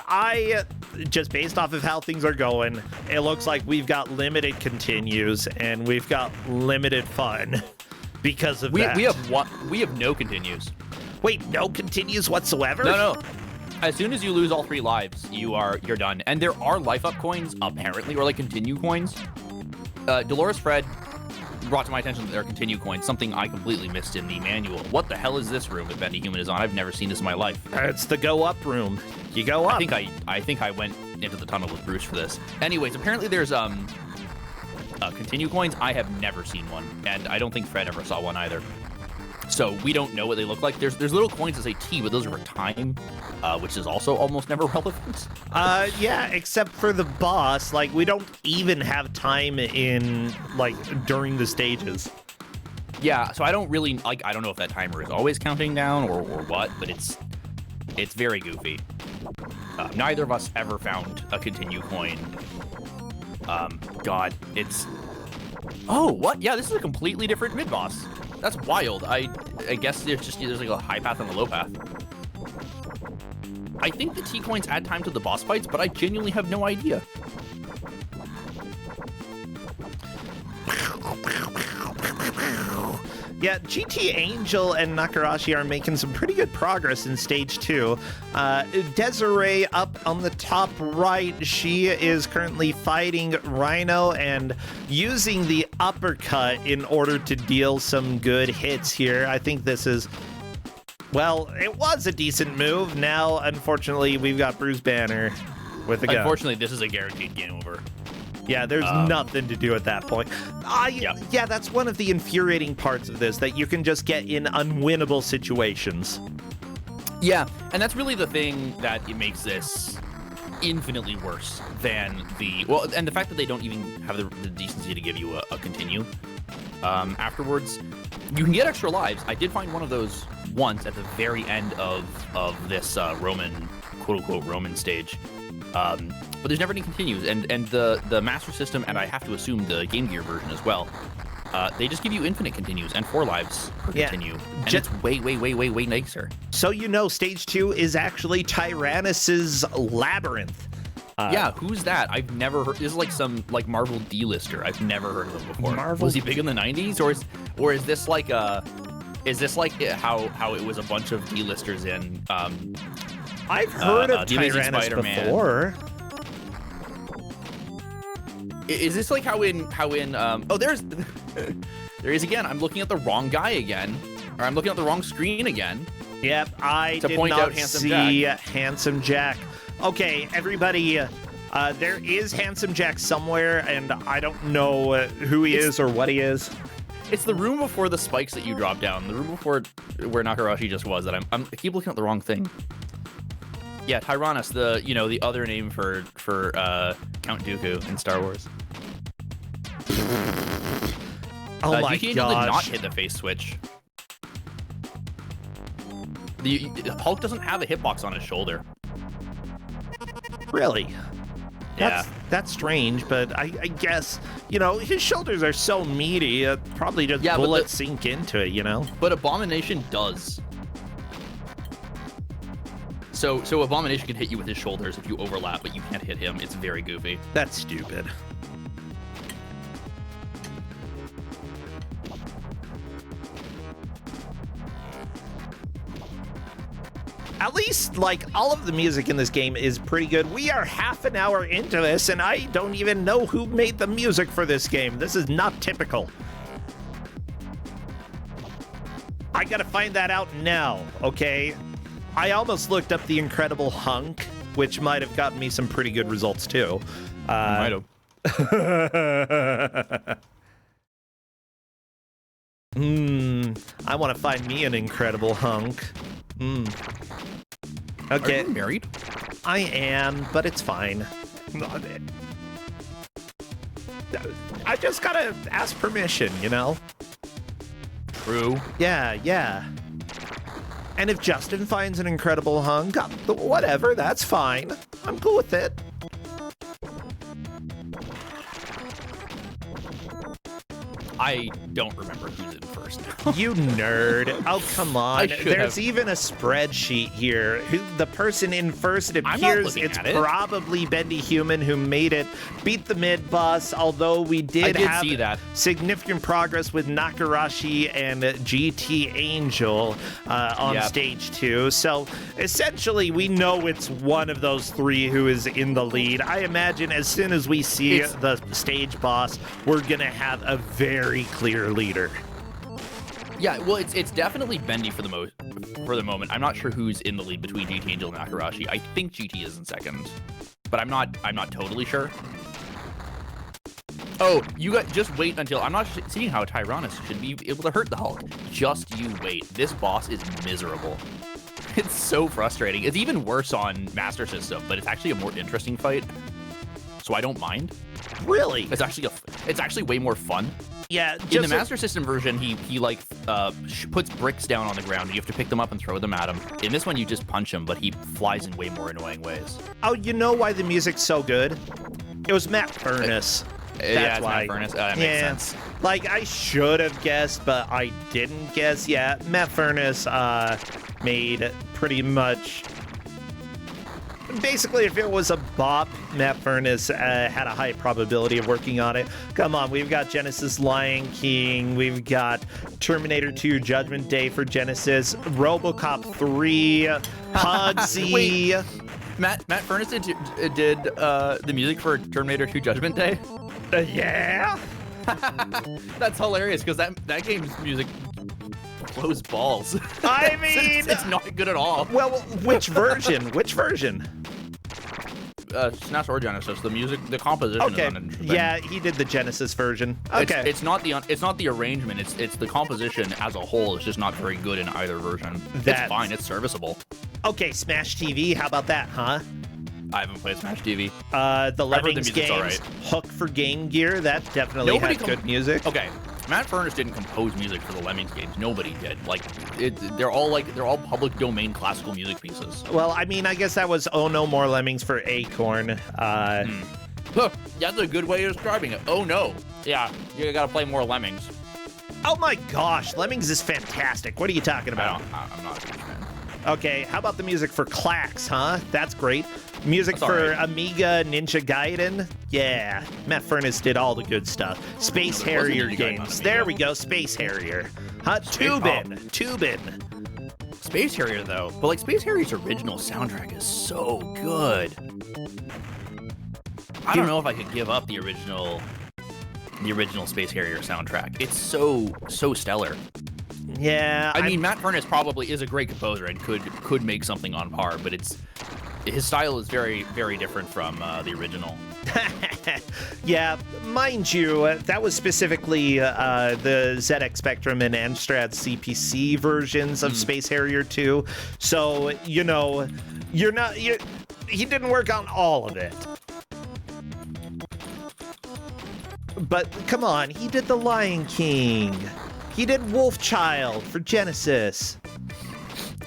just based off of how things are going, it looks like we've got limited continues and we've got limited fun because of that. We have no continues. Wait, no continues whatsoever? No. As soon as you lose all 3 lives, you're done. And there are life up coins, apparently, or like continue coins. Dolores Fred brought to my attention that there are continue coins, something I completely missed in the manual. What the hell is this room that Bendy Human is on? I've never seen this in my life. It's the go up room. You go up. I think I went into the tunnel with Bruce for this. Anyways, apparently there's continue coins. I have never seen one, and I don't think Fred ever saw one either. So we don't know what they look like. There's little coins that say T, but those are for time, which is also almost never relevant. Yeah, except for the boss. Like, we don't even have time in, like, during the stages. Yeah, so I don't really, like, I don't know if that timer is always counting down or what, but it's very goofy. Neither of us ever found a continue coin. God, it's... Oh, what? Yeah, this is a completely different mid-boss. That's wild. I guess there's like a high path and a low path. I think the T-coins add time to the boss fights, but I genuinely have no idea. Yeah, GT Angel and Nakarashi are making some pretty good progress in stage 2. Desiree up on the top right, she is currently fighting Rhino and using the uppercut in order to deal some good hits here. I think this is, well, it was a decent move. Now, unfortunately, we've got Bruce Banner with a gun. Unfortunately, this is a guaranteed game over. Yeah, there's nothing to do at that point. Yeah, that's one of the infuriating parts of this, that you can just get in unwinnable situations. Yeah, and that's really the thing that it makes this infinitely worse than the... Well, and the fact that they don't even have the decency to give you a continue afterwards. You can get extra lives. I did find one of those once at the very end of this Roman, quote-unquote, Roman stage. But there's never any continues, and the Master System, and I have to assume the Game Gear version as well, they just give you infinite continues and 4 lives per continue, and it's way, way, way, way, way nicer. So you know, Stage 2 is actually Tyrannus's Labyrinth. Yeah, who's that? I've never heard. This is like some Marvel D-lister. I've never heard of him before. Was he big in the 90s, or is this like how it was a bunch of D-listers in? I've heard of Tyrannus before. Is this like how in oh, there is again. I'm looking at the wrong guy again, or I'm looking at the wrong screen again. Yep, I did not see Handsome Jack. Okay, everybody, there is Handsome Jack somewhere, and I don't know who he is or what he is. It's the room before the spikes that you drop down. The room before where Nakarashi just was. That I keep looking at the wrong thing. Yeah, Tyrannus, the other name for Count Dooku in Star Wars. Oh my GT Angel did gosh! not hit the face switch. The Hulk doesn't have a hitbox on his shoulder. Really? Yeah. That's strange, but I guess, his shoulders are so meaty, probably just bullets sink into it, But Abomination does. So Abomination can hit you with his shoulders if you overlap, but you can't hit him. It's very goofy. That's stupid. At least, all of the music in this game is pretty good. We are half an hour into this, and I don't even know who made the music for this game. This is not typical. I gotta find that out now, okay? I almost looked up the Incredible Hunk, which might have gotten me some pretty good results, too. Might have. I want to find me an Incredible Hunk. Okay. Are you married? I am, but it's fine. I just gotta ask permission, True. Yeah. And if Justin finds an Incredible Hunk, whatever, that's fine. I'm cool with it. I don't remember who's in first. You nerd. Oh, come on. should There's have. even a spreadsheet here. The person in first, it I'm not appears looking it's at it. probably Bendy Human who made it. Beat the mid boss, although we did I did have see that. significant progress with Nakarashi and GT Angel on Yep. stage 2. So essentially, we know it's one of those three who is in the lead. I imagine as soon as we see the stage boss, we're going to have a very clear leader. Yeah, well, it's definitely Bendy for the moment. I'm not sure who's in the lead between GT Angel and Nakarashi. I think GT is in second, but I'm not totally sure. Oh, you got just wait until I'm not seeing how Tyrannus should be able to hurt the Hulk. Just you wait. This boss is miserable. It's so frustrating. It's even worse on Master System, but it's actually a more interesting fight. So I don't mind. Really? It's actually way more fun. Yeah, In the Master System version, he like puts bricks down on the ground. And you have to pick them up and throw them at him. In this one, you just punch him, but he flies in way more annoying ways. Oh, you know why the music's so good? It was Matt Furnace. Yeah, it's why. Matt Furnace. That makes sense. Like, I should have guessed, but I didn't guess. Yeah, Matt Furnace made pretty much... Basically, if it was a bop, Matt Furnace had a high probability of working on it. Come on, we've got Genesis Lion King, we've got Terminator 2 Judgment Day for Genesis, RoboCop 3, Pugsy. Wait. Matt Furnace did the music for Terminator 2 Judgment Day? Yeah? That's hilarious, because that game's music blows balls. I mean... it's not good at all. Well, which version? Which version? SNES or Genesis, the composition Okay, is uninteresting. yeah, he did the Genesis version. Okay. It's not the arrangement, it's the composition as a whole. It's just not very good in either version. That's- It's fine, it's serviceable. Okay, Smash TV, how about that, huh? I haven't played Smash TV. The heard the Lemmings music's games, alright. Hook for Game Gear, that definitely Nobody had good music. Okay, Matt Furnace didn't compose music for the Lemmings games. Nobody did. Like, they're all public domain classical music pieces. Well, I mean, I guess that was Oh No More Lemmings for Acorn. Huh, that's a good way of describing it. Oh no. Yeah, you gotta play more Lemmings. Oh my gosh, Lemmings is fantastic. What are you talking about? I'm not a huge fan. Okay, how about the music for Clax, huh? That's great. Music That's for alright. Amiga Ninja Gaiden? Yeah, Matt Furnace did all the good stuff. Space there was a Harrier Ninja Gaiden on games. Amiga. There we go, Space Harrier. Huh? Tubin. Space Harrier though, but like Space Harrier's original soundtrack is so good. I don't know if I could give up the original Space Harrier soundtrack. It's so stellar. Yeah, I mean, Matt Furnace probably is a great composer and could make something on par, but his style is very, very different from the original. yeah, mind you, that was specifically the ZX Spectrum and Amstrad CPC versions of Space Harrier 2. So, you know, he didn't work on all of it. But come on, he did The Lion King. He did Wolfchild for Genesis.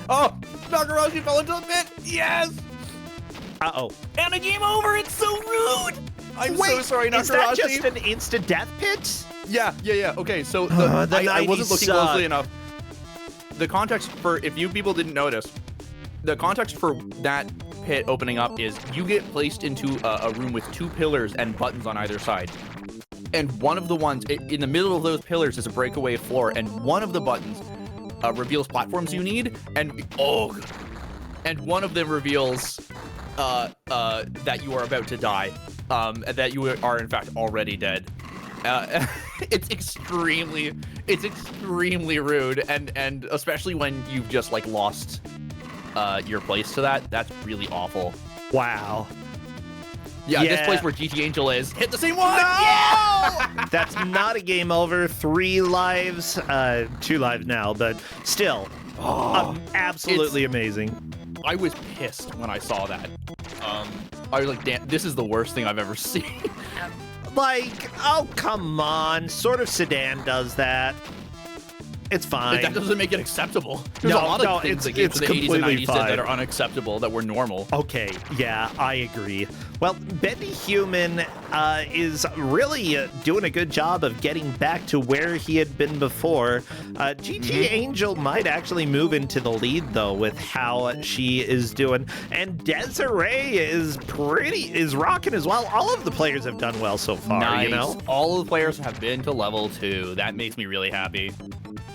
Oh, Nakarashi fell into a pit. Yes. Uh-oh. And a game over. It's so rude. I'm so sorry, Nakarashi. Is that just an instant death pit? Yeah. Okay, so The I wasn't 90s looking suck. closely enough. The context for, if you people didn't notice, the context for that pit opening up is you get placed into a room with two pillars and buttons on either side. And one of the ones, in the middle of those pillars is a breakaway floor, and one of the buttons reveals platforms you need, and one of them reveals that you are about to die, that you are in fact already dead. It's extremely rude, and especially when you've just like lost your place to that. That's really awful. Wow. Yeah, this place where GT Angel is. Hit the same one! No! Yeah! That's not a game over. 3 lives. 2 lives now, but still. Absolutely amazing. I was pissed when I saw that. I was like, damn, this is the worst thing I've ever seen. Like, oh, come on. Sort of Sedan does that. It's fine. That doesn't make it acceptable. There's No, a lot of things that games in the 80s and completely 90s fine. that are unacceptable, that were normal. Okay, yeah, I agree. Well, Bendy Human is really doing a good job of getting back to where he had been before. GT Angel might actually move into the lead, though, with how she is doing. And Desiree is rocking as well. All of the players have done well so far, Nice. you know? All of the players have been to level 2. That makes me really happy.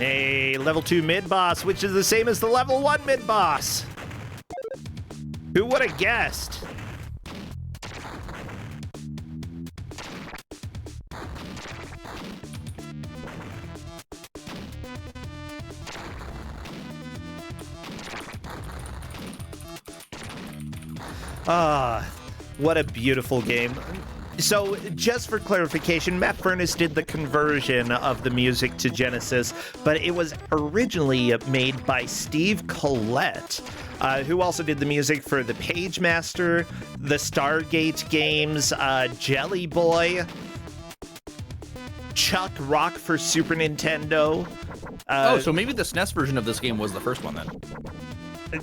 A level 2 mid-boss, which is the same as the level 1 mid-boss. Who would have guessed? Ah, what a beautiful game. So, just for clarification, Matt Furness did the conversion of the music to Genesis, but it was originally made by Steve Collette, who also did the music for the Page Master, the Stargate games, Jelly Boy, Chuck Rock for Super Nintendo. So maybe the SNES version of this game was the first one then.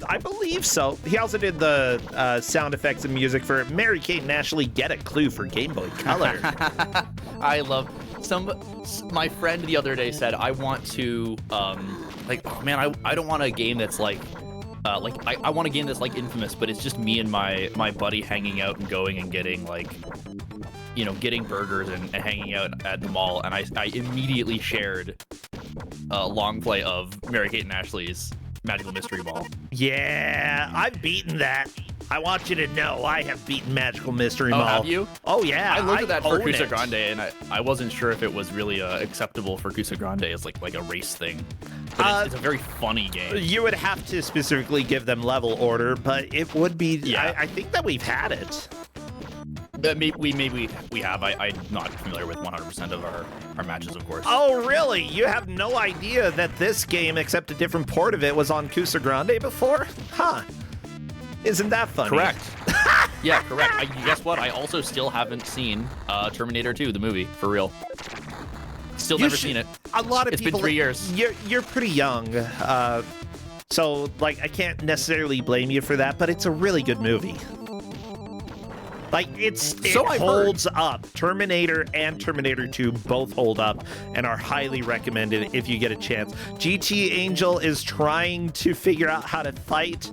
I believe so. He also did the sound effects and music for Mary-Kate and Ashley Get a Clue for Game Boy Color. I love my friend the other day said, I want to I don't want a game that's I want a game that's like Infamous, but it's just me and my buddy hanging out and going and getting getting burgers and hanging out at the mall. And I immediately shared a long play of Mary-Kate and Ashley's Magical Mystery Ball. Yeah, I've beaten that. I want you to know I have beaten Magical Mystery Ball. Oh, have you? Oh, yeah. I looked at that for own it. Kusogrand8, and I wasn't sure if it was really acceptable for Kusogrand8 as like a race thing. But it's a very funny game. You would have to specifically give them level order, but it would be... Yeah. I think that we've had it. Maybe we have. I'm not familiar with 100% of our matches, of course. Oh, really? You have no idea that this game, except a different port of it, was on Kusogrand8 before? Huh. Isn't that funny? Correct. Yeah, correct. Guess what? I also still haven't seen Terminator 2, the movie, for real. Still never seen it. A lot of It's people... been 3 years. You're pretty young, so, I can't necessarily blame you for that, but it's a really good movie. It holds up. Terminator and Terminator 2 both hold up and are highly recommended if you get a chance. GT Angel is trying to figure out how to fight,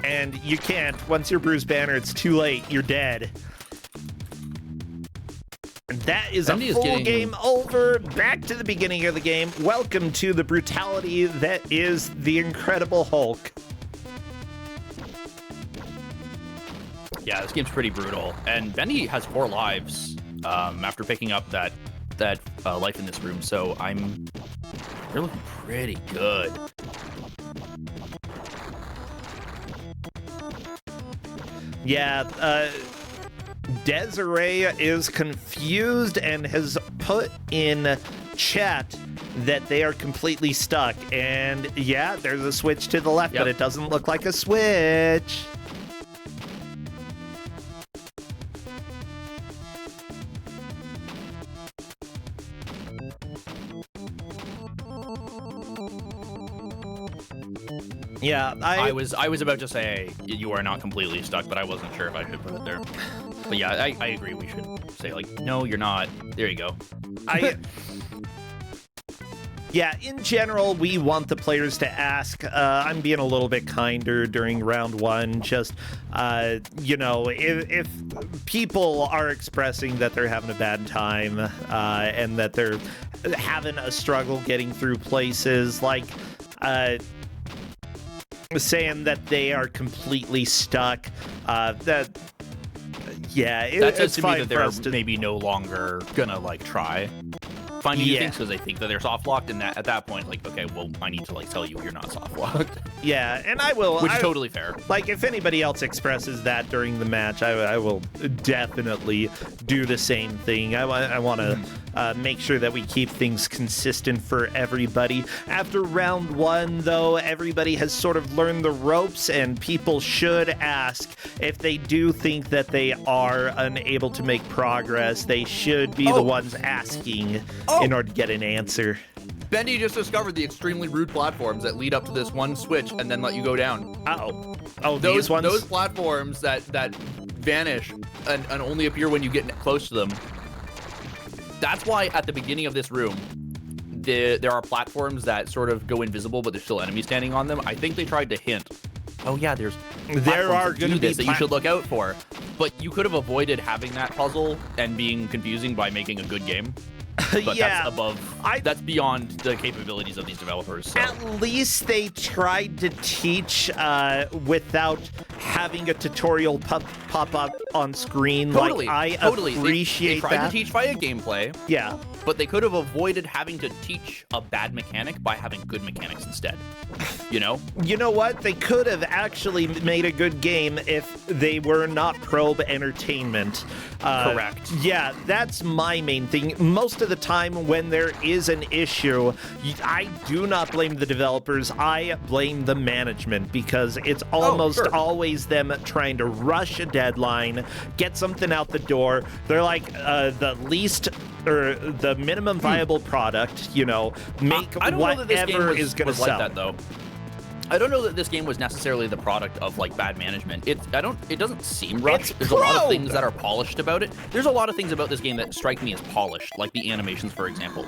and you can't. Once you're Bruce Banner, it's too late. You're dead. And that is Bendy a is full getting- game over. Back to the beginning of the game. Welcome to the brutality that is the Incredible Hulk. Yeah, this game's pretty brutal. And Bendy has 4 lives after picking up that life in this room, so they're looking pretty good. Yeah, Desiree is confused and has put in chat that they are completely stuck. And yeah, there's a switch to the left, Yep. but it doesn't look like a switch. Yeah, I was about to say you are not completely stuck, but I wasn't sure if I could put it there. But yeah, I agree. We should say no, you're not. There you go. Yeah, in general, we want the players to ask. I'm being a little bit kinder during round 1. Just, if people are expressing that they're having a bad time and that they're having a struggle getting through places, saying that they are completely stuck, That says it's to me fine that for they're us to... maybe no longer gonna try finding new things because they think that they're soft locked, and at that point, okay, well, I need to tell you you're not soft locked. Yeah, and I will. Which is totally fair. If anybody else expresses that during the match, I will definitely do the same thing. I want to make sure that we keep things consistent for everybody. After round 1, though, everybody has sort of learned the ropes, and people should ask if they do think that they are unable to make progress. They should be the ones asking in order to get an answer. Bendy just discovered the extremely rude platforms that lead up to this one switch and then let you go down. Oh, Those these ones? Those platforms that vanish and only appear when you get close to them. That's why at the beginning of this room, there are platforms that sort of go invisible, but there's still enemies standing on them. I think they tried to hint, oh yeah, there are going to be that you should look out for. But you could have avoided having that puzzle and being confusing by making a good game. But Yeah, that's beyond the capabilities of these developers. So. At least they tried to teach without having a tutorial pop up on screen. Totally, I appreciate they tried that. to teach via gameplay. Yeah. But they could have avoided having to teach a bad mechanic by having good mechanics instead. You know? You know what? They could have actually made a good game if they were not probe entertainment. Correct. Yeah, that's my main thing. Most of the time when there is an issue, I do not blame the developers. I blame the management because it's almost always them trying to rush a deadline, get something out the door. They're like the least or the minimum viable product, you know, make whatever is going to sell. Like that, though. I don't know that this game was necessarily the product of like bad management. It doesn't seem rushed. There's a lot of things that are polished about it. There's a lot of things about this game that strike me as polished, like the animations, for example.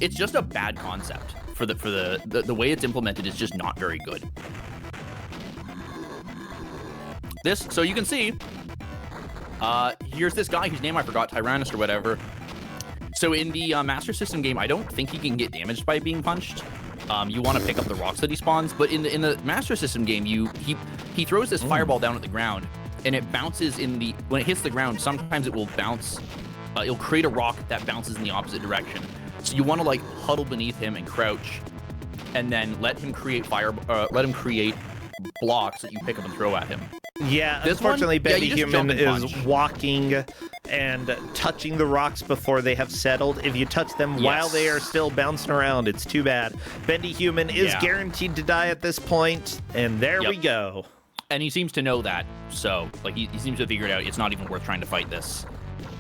It's just a bad concept for the way it's implemented is just not very good. So you can see, here's this guy whose name I forgot, Tyrannus or whatever. So in the Master System game, I don't think he can get damaged by being punched. You want to pick up the rocks that he spawns, but in the Master System game, he throws this fireball down at the ground, and it bounces when it hits the ground. Sometimes it will bounce. It'll create a rock that bounces in the opposite direction. So you want to like huddle beneath him and crouch, and then let him create blocks that you pick up and throw at him. Yeah, unfortunately, Bendy Human is walking and touching the rocks before they have settled. If you touch them while they are still bouncing around, it's too bad. Bendy Human is guaranteed to die at this point, and there we go. And he seems to know that, so like he seems to have figured out it's not even worth trying to fight this.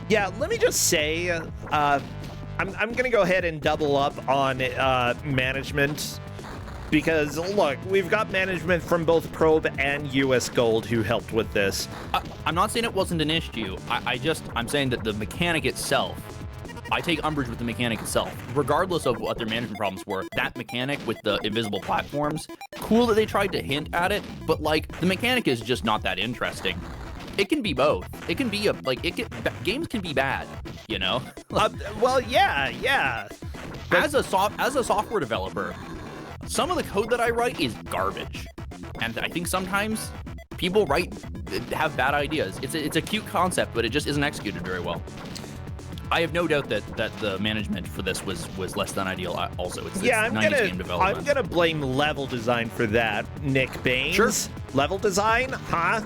Yeah, let me just say, I'm going to go ahead and double up on management. Because, look, we've got management from both Probe and US Gold who helped with this. I'm not saying it wasn't an issue. I'm saying that the mechanic itself, I take umbrage with the mechanic itself. Regardless of what their management problems were, that mechanic with the invisible platforms, cool that they tried to hint at it, but, like, the mechanic is just not that interesting. It can be both. It can be games can be bad, you know? Well, yeah. But as a software developer, some of the code that I write is garbage, and I think sometimes people have bad ideas. It's a cute concept, but it just isn't executed very well. I have no doubt that the management for this was less than ideal. Also, it's 90s game development. I'm gonna blame level design for that. Nick Baines. Sure. Level design, huh?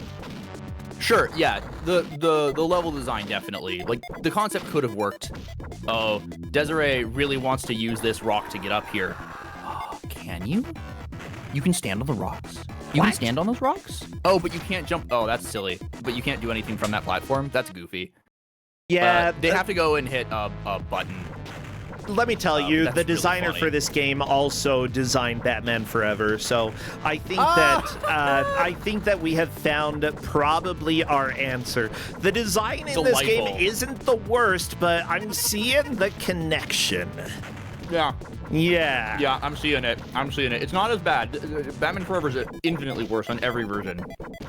Sure, yeah. The level design definitely. Like the concept could have worked. Oh, Desiree really wants to use this rock to get up here. Can you? You can stand on the rocks. You can stand on those rocks? Oh, but you can't jump. Oh, that's silly. But you can't do anything from that platform? That's goofy. Yeah. They have to go and hit a button. Let me tell you, the designer really for this game also designed Batman Forever, so I think that we have found probably our answer. The design in this game isn't the worst, but I'm seeing the connection. Yeah. Yeah. Yeah, I'm seeing it. It's not as bad. Batman Forever is infinitely worse on every version.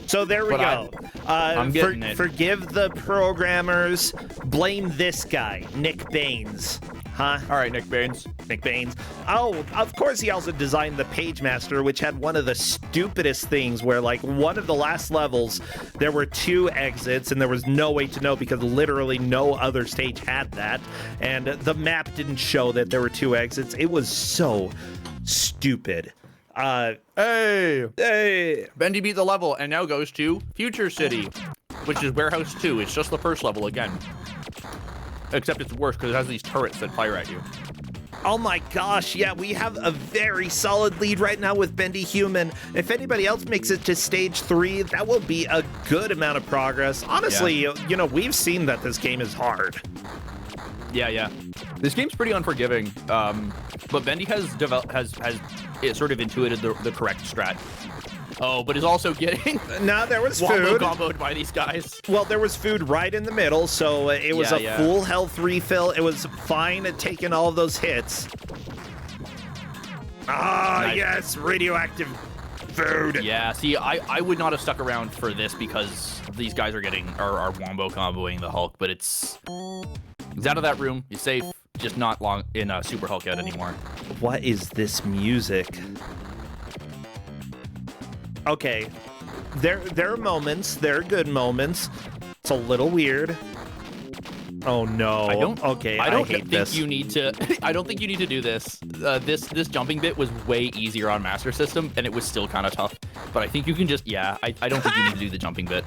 So there we go. I'm getting it. Forgive the programmers. Blame this guy, Nick Baines. Huh? All right, Nick Baines. Oh, of course he also designed the Page Master, which had one of the stupidest things where, like, one of the last levels, there were 2 exits, and there was no way to know because literally no other stage had that. And the map didn't show that there were 2 exits. It was so stupid. Hey! Bendy beat the level and now goes to Future City, which is Warehouse 2. It's just the first level again. Except it's worse because it has these turrets that fire at you. Oh my gosh, yeah, we have a very solid lead right now with Bendy Human. If anybody else makes it to stage 3, that will be a good amount of progress. Honestly, you know, we've seen that this game is hard. Yeah. This game's pretty unforgiving. But Bendy has it sort of intuited the correct strat. Oh, but is also getting no, there was wombo food. comboed by these guys. Well, there was food right in the middle, so it was a full health refill. It was fine at taking all of those hits. Ah, Nice. yes, radioactive food. Yeah, see, I would not have stuck around for this because these guys are wombo comboing the Hulk, but it's out of that room. You're safe. Just not long in Super Hulk out anymore. What is this music? Okay, there are moments. There are good moments. It's a little weird. Oh no. I don't hate think this. you need to. I don't think you need to do this. This jumping bit was way easier on Master System, and it was still kind of tough. But I think you can just. Yeah, I don't think you need to do the jumping bit.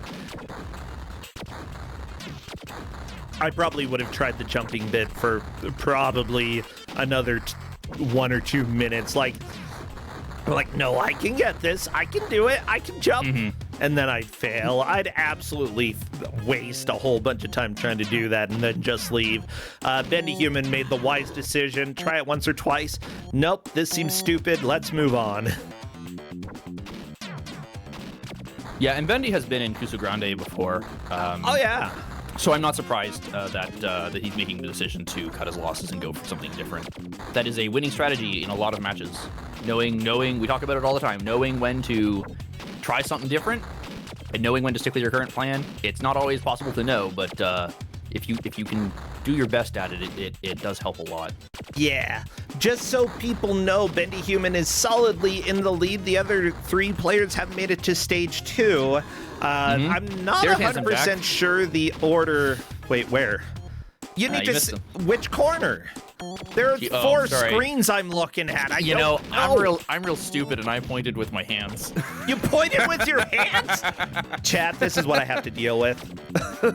I probably would have tried the jumping bit for probably another 1 or 2 minutes. Like, no, I can get this. I can do it. I can jump. And then I'd fail. I'd absolutely waste a whole bunch of time trying to do that and then just leave. Bendy Human made the wise decision. Try it once or twice. Nope, this seems stupid. Let's move on. Yeah, and Bendy has been in Kusogrand8 before. Oh, yeah. So I'm not surprised that he's making the decision to cut his losses and go for something different. That is a winning strategy in a lot of matches. Knowing, we talk about it all the time, knowing when to try something different and knowing when to stick with your current plan. It's not always possible to know, but if you can do your best at it, it does help a lot. Yeah, just so people know, Bendy Human is solidly in the lead. The other 3 players have made it to stage 2. I'm not 100% sure the order. Wait, where? You need to. Which corner? There are 4 screens I'm looking at. I'm real stupid, and I pointed with my hands. You pointed with your hands? Chat, this is what I have to deal with.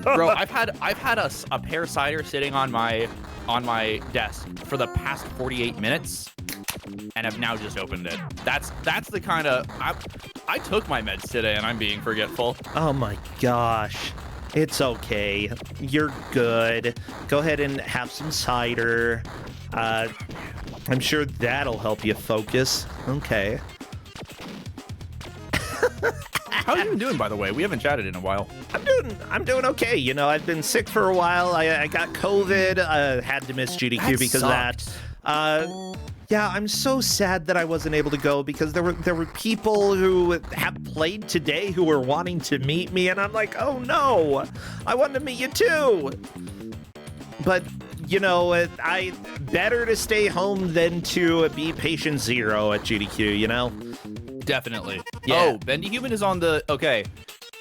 Bro, I've had a pear cider sitting on my desk for the past 48 minutes, and I've now just opened it. That's the kind of I took my meds today, and I'm being forgetful. Oh my gosh. It's okay. You're good. Go ahead and have some cider. I'm sure that'll help you focus. Okay. How are you doing, by the way? We haven't chatted in a while. I'm doing okay. You know, I've been sick for a while. I got COVID. Had to miss GDQ because of that. Yeah, I'm so sad that I wasn't able to go because there were people who have played today who were wanting to meet me, and I'm like, oh no, I wanted to meet you too. But you know, I better to stay home than to be patient 0 at GDQ. You know. Definitely. Yeah. Oh, Bendy Human is on the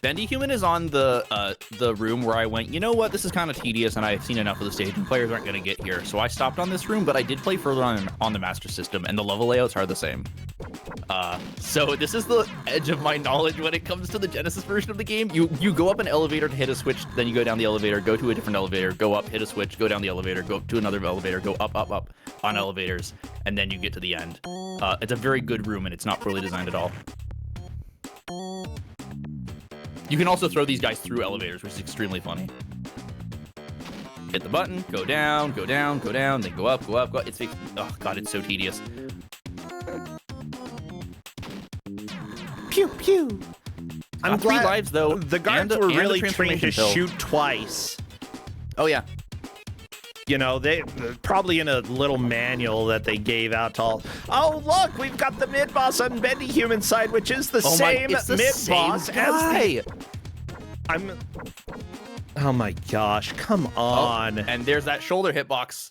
Bendy Human is on the room where I went, you know what, this is kind of tedious and I've seen enough of the stage and players aren't going to get here. So I stopped on this room, but I did play further on the Master System and the level layouts are the same. So this is the edge of my knowledge when it comes to the Genesis version of the game. You go up an elevator to hit a switch, then you go down the elevator, go to a different elevator, go up, hit a switch, go down the elevator, go up to another elevator, go up on elevators, and then you get to the end. It's a very good room and it's not poorly designed at all. You can also throw these guys through elevators, which is extremely funny. Hit the button, go down, go down, go down, then go up, go up, go up. Oh god, it's so tedious. Pew pew. I'm glad 3 lives though. The guards were really trained to shoot twice. Oh yeah. You know, they probably in a little manual that they gave out to all. Oh, look, we've got the mid-boss on Bendy Human side, which is the same mid-boss as Oh my gosh, come on. Oh, and there's that shoulder hitbox.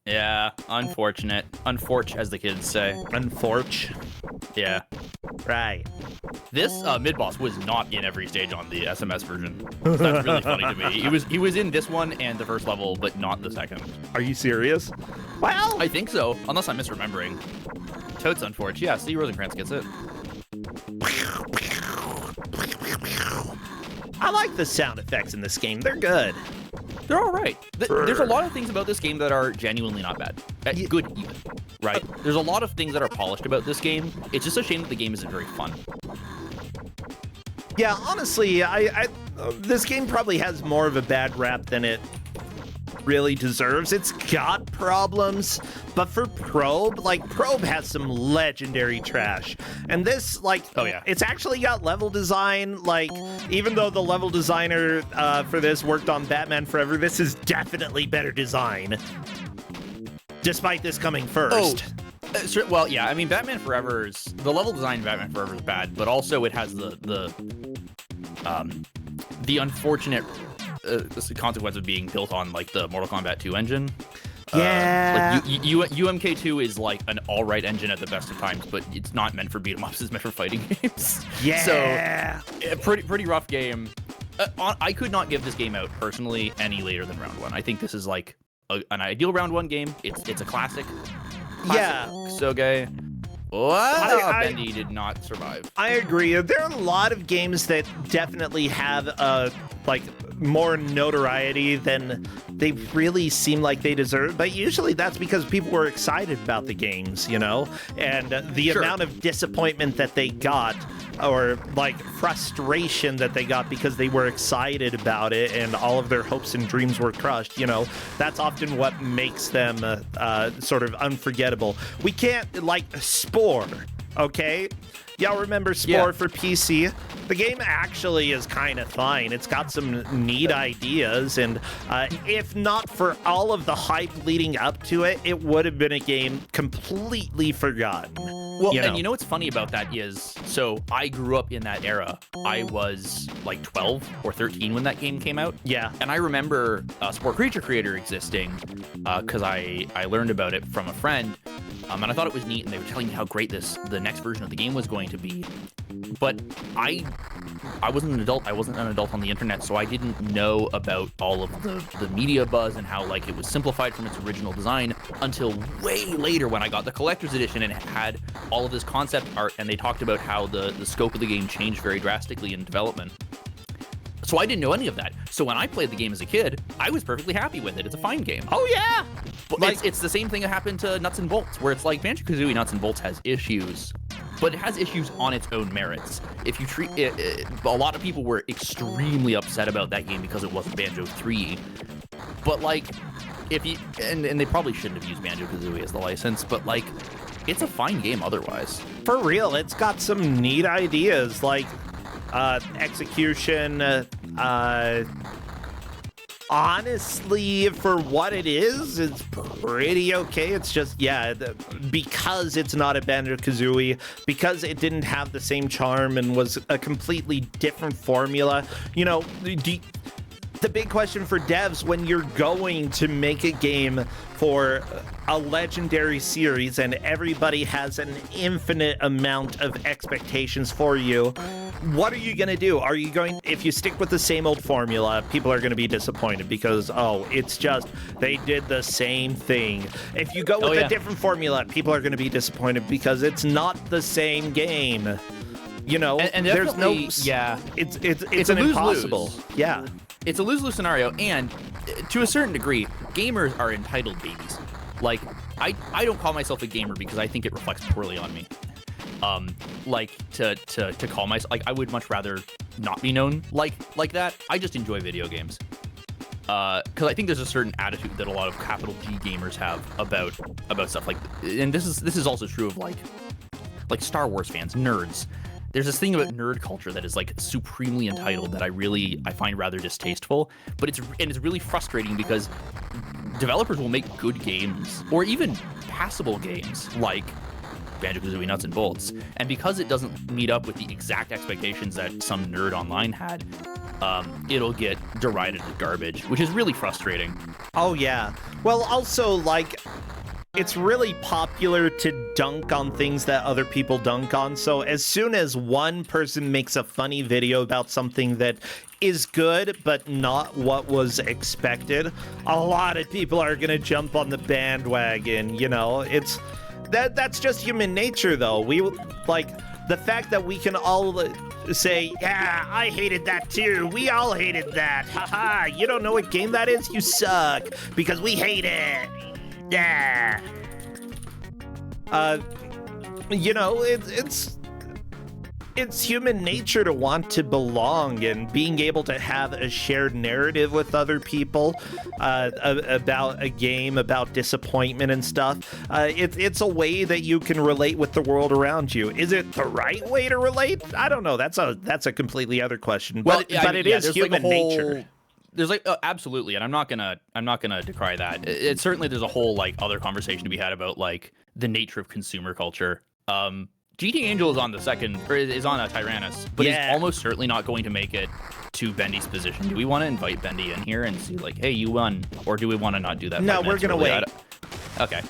Yeah, unfortunate. Unforch, as the kids say. Unforch. Yeah. Right. This mid-boss was not in every stage on the SMS version. So that's really funny to me. He was in this one and the first level, but not the second. Are you serious? Well, I think so, unless I'm misremembering. Totes Unforch. Yeah, see, Rosencrantz gets it. I like the sound effects in this game. They're good. They're all right. There's a lot of things about this game that are genuinely not bad. Good, even. Right? There's a lot of things that are polished about this game. It's just a shame that the game isn't very fun. Yeah, honestly, this game probably has more of a bad rap than it really deserves. It's got problems, but for Probe, like, Probe has some legendary trash. And this, like, Oh, yeah. it's actually got level design. Like, even though the level designer for this worked on Batman Forever, this is definitely better design, despite this coming first. Well, yeah, I mean, the level design in Batman Forever is bad, but also it has the unfortunate consequence of being built on like the Mortal Kombat 2 engine. Yeah. UMK2 is like an all-right engine at the best of times, but it's not meant for beat-em-ups. It's meant for fighting games. Yeah. So, pretty rough game. I could not give this game out personally any later than round 1. I think this is like an ideal round 1 game. It's a classic. Yeah. So gay. Wow, Bendy did not survive. I agree. There are a lot of games that definitely have like more notoriety than they really seem like they deserve, but usually that's because people were excited about the games, you know, and the amount of disappointment that they got, or like frustration that they got because they were excited about it and all of their hopes and dreams were crushed, you know, that's often what makes them sort of unforgettable. We can't, like, Spore, okay? Y'all remember Spore for PC? The game actually is kind of fine. It's got some neat ideas, and if not for all of the hype leading up to it, it would have been a game completely forgotten. Well, and you know what's funny about that is, so I grew up in that era. I was like 12 or 13 when that game came out. Yeah. And I remember Spore Creature Creator existing because I learned about it from a friend, and I thought it was neat, and they were telling me how great the next version of the game was going to be. But I wasn't an adult. I wasn't an adult on the internet, so I didn't know about all of the media buzz and how like it was simplified from its original design until way later when I got the collector's edition and it had all of this concept art, and they talked about how the scope of the game changed very drastically in development. So I didn't know any of that. So when I played the game as a kid, I was perfectly happy with it. It's a fine game. Oh, yeah! But Like, it's the same thing that happened to Nuts and Bolts, where it's like Banjo-Kazooie Nuts and Bolts has issues, but it has issues on its own merits. If you treat it, a lot of people were extremely upset about that game because it wasn't Banjo 3. But like, if you and they probably shouldn't have used Banjo-Kazooie as the license, but like, it's a fine game otherwise. For real, it's got some neat ideas, like execution. Honestly, for what it is, it's pretty okay. It's just, because it's not a Banjo-Kazooie, because it didn't have the same charm and was a completely different formula, you know, the big question for devs when you're going to make a game for a legendary series and everybody has an infinite amount of expectations for you, what are you going to do? Are you going, if you stick with the same old formula, people are going to be disappointed because, it's just, they did the same thing. If you go with a different formula, people are going to be disappointed because it's not the same game. You know, and there's no, it's an impossible. Yeah. It's a lose-lose scenario, and to a certain degree, gamers are entitled babies. Like, I don't call myself a gamer because I think it reflects poorly on me. Like, to call myself, like, I would much rather not be known like that. I just enjoy video games. Because I think there's a certain attitude that a lot of capital G gamers have about stuff like, and this is also true of like Star Wars fans, nerds. There's this thing about nerd culture that is like supremely entitled that I find rather distasteful, but it's really frustrating because developers will make good games or even passable games like Banjo-Kazooie Nuts and Bolts, and because it doesn't meet up with the exact expectations that some nerd online had, it'll get derided as garbage, which is really frustrating. Oh yeah. Well, also, like, it's really popular to dunk on things that other people dunk on. So as soon as one person makes a funny video about something that is good but not what was expected, a lot of people are gonna jump on the bandwagon. You know, that's just human nature, though. We like the fact that we can all say, yeah, I hated that too. We all hated that. Haha, you don't know what game that is? You suck because we hate it. Yeah. it's human nature to want to belong, and being able to have a shared narrative with other people about a game, about disappointment and stuff. It's a way that you can relate with the world around you. Is it the right way to relate? I don't know. That's a completely other question. Well, But it is human nature. There's absolutely, and I'm not gonna decry that. It certainly, there's a whole like other conversation to be had about like the nature of consumer culture. GT Angel is on the second, or is on a Tyrannus, but he's almost certainly not going to make it to Bendy's position. Do we want to invite Bendy in here and see like, hey, you won, or do we want to not do that? No, we're gonna wait. Okay.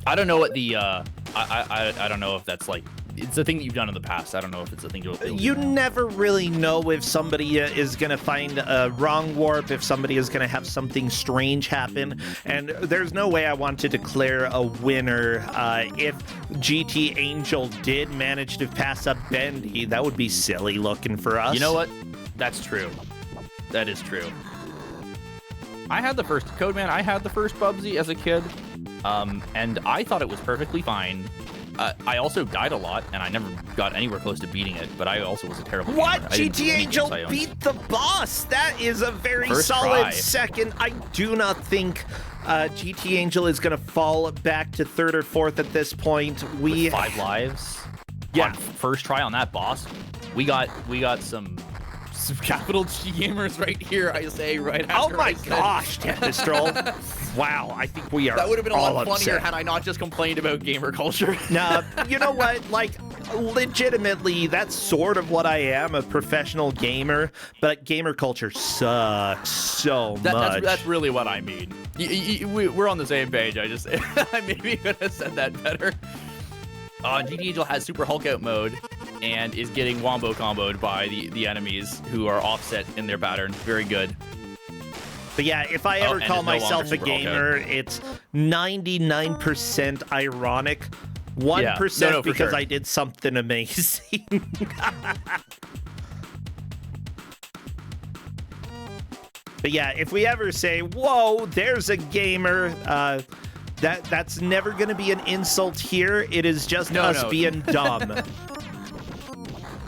I don't know what the I don't know if that's like, it's a thing that you've done in the past. I don't know if it's a thing you'll do. You never really know if somebody is going to find a wrong warp, if somebody is going to have something strange happen, and there's no way I want to declare a winner. If GT Angel did manage to pass up Bendy, that would be silly looking for us. You know what? That's true. That is true. I had the first Codeman. I had the first Bubsy as a kid, and I thought it was perfectly fine. I also died a lot, and I never got anywhere close to beating it, but I also was a terrible gamer. What? GT Angel beat the boss! That is a very solid second. I do not think GT Angel is going to fall back to third or fourth at this point. With 5 lives? Yeah. First try on that boss. We got some capital G gamers right here, I say, right after. Oh my gosh, Tempestroll. Wow, I think we are. That would have been a lot funnier upset. had I not just complained about gamer culture. No, you know what? Like, legitimately, that's sort of what I am, a professional gamer, but gamer culture sucks so much. That's really what I mean. We're on the same page. I maybe could have said that better. GT Angel has Super Hulk Out mode and is getting wombo comboed by the enemies who are offset in their pattern. Very good. But yeah, if I ever call myself a gamer, it's 99% ironic, 1% because I did something amazing. But yeah, if we ever say, whoa, there's a gamer, that's never going to be an insult here. It is just us being dumb.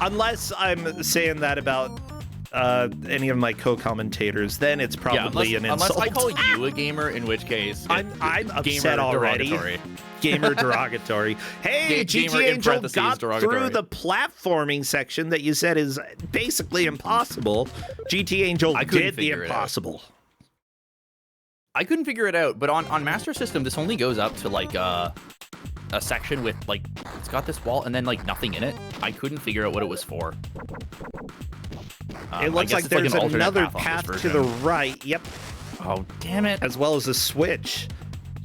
Unless I'm saying that about any of my co-commentators, then it's probably an insult. Unless I call you a gamer, in which case I'm upset already. Derogatory. Gamer derogatory. Hey, GT Angel got through the platforming section that you said is basically impossible. GT Angel did the impossible. I couldn't figure it out, but on Master System, this only goes up to like a section with like, it's got this wall and then like nothing in it. I couldn't figure out what it was for. It looks like there's like another path to the right. Yep. Oh, damn it. As well as a switch.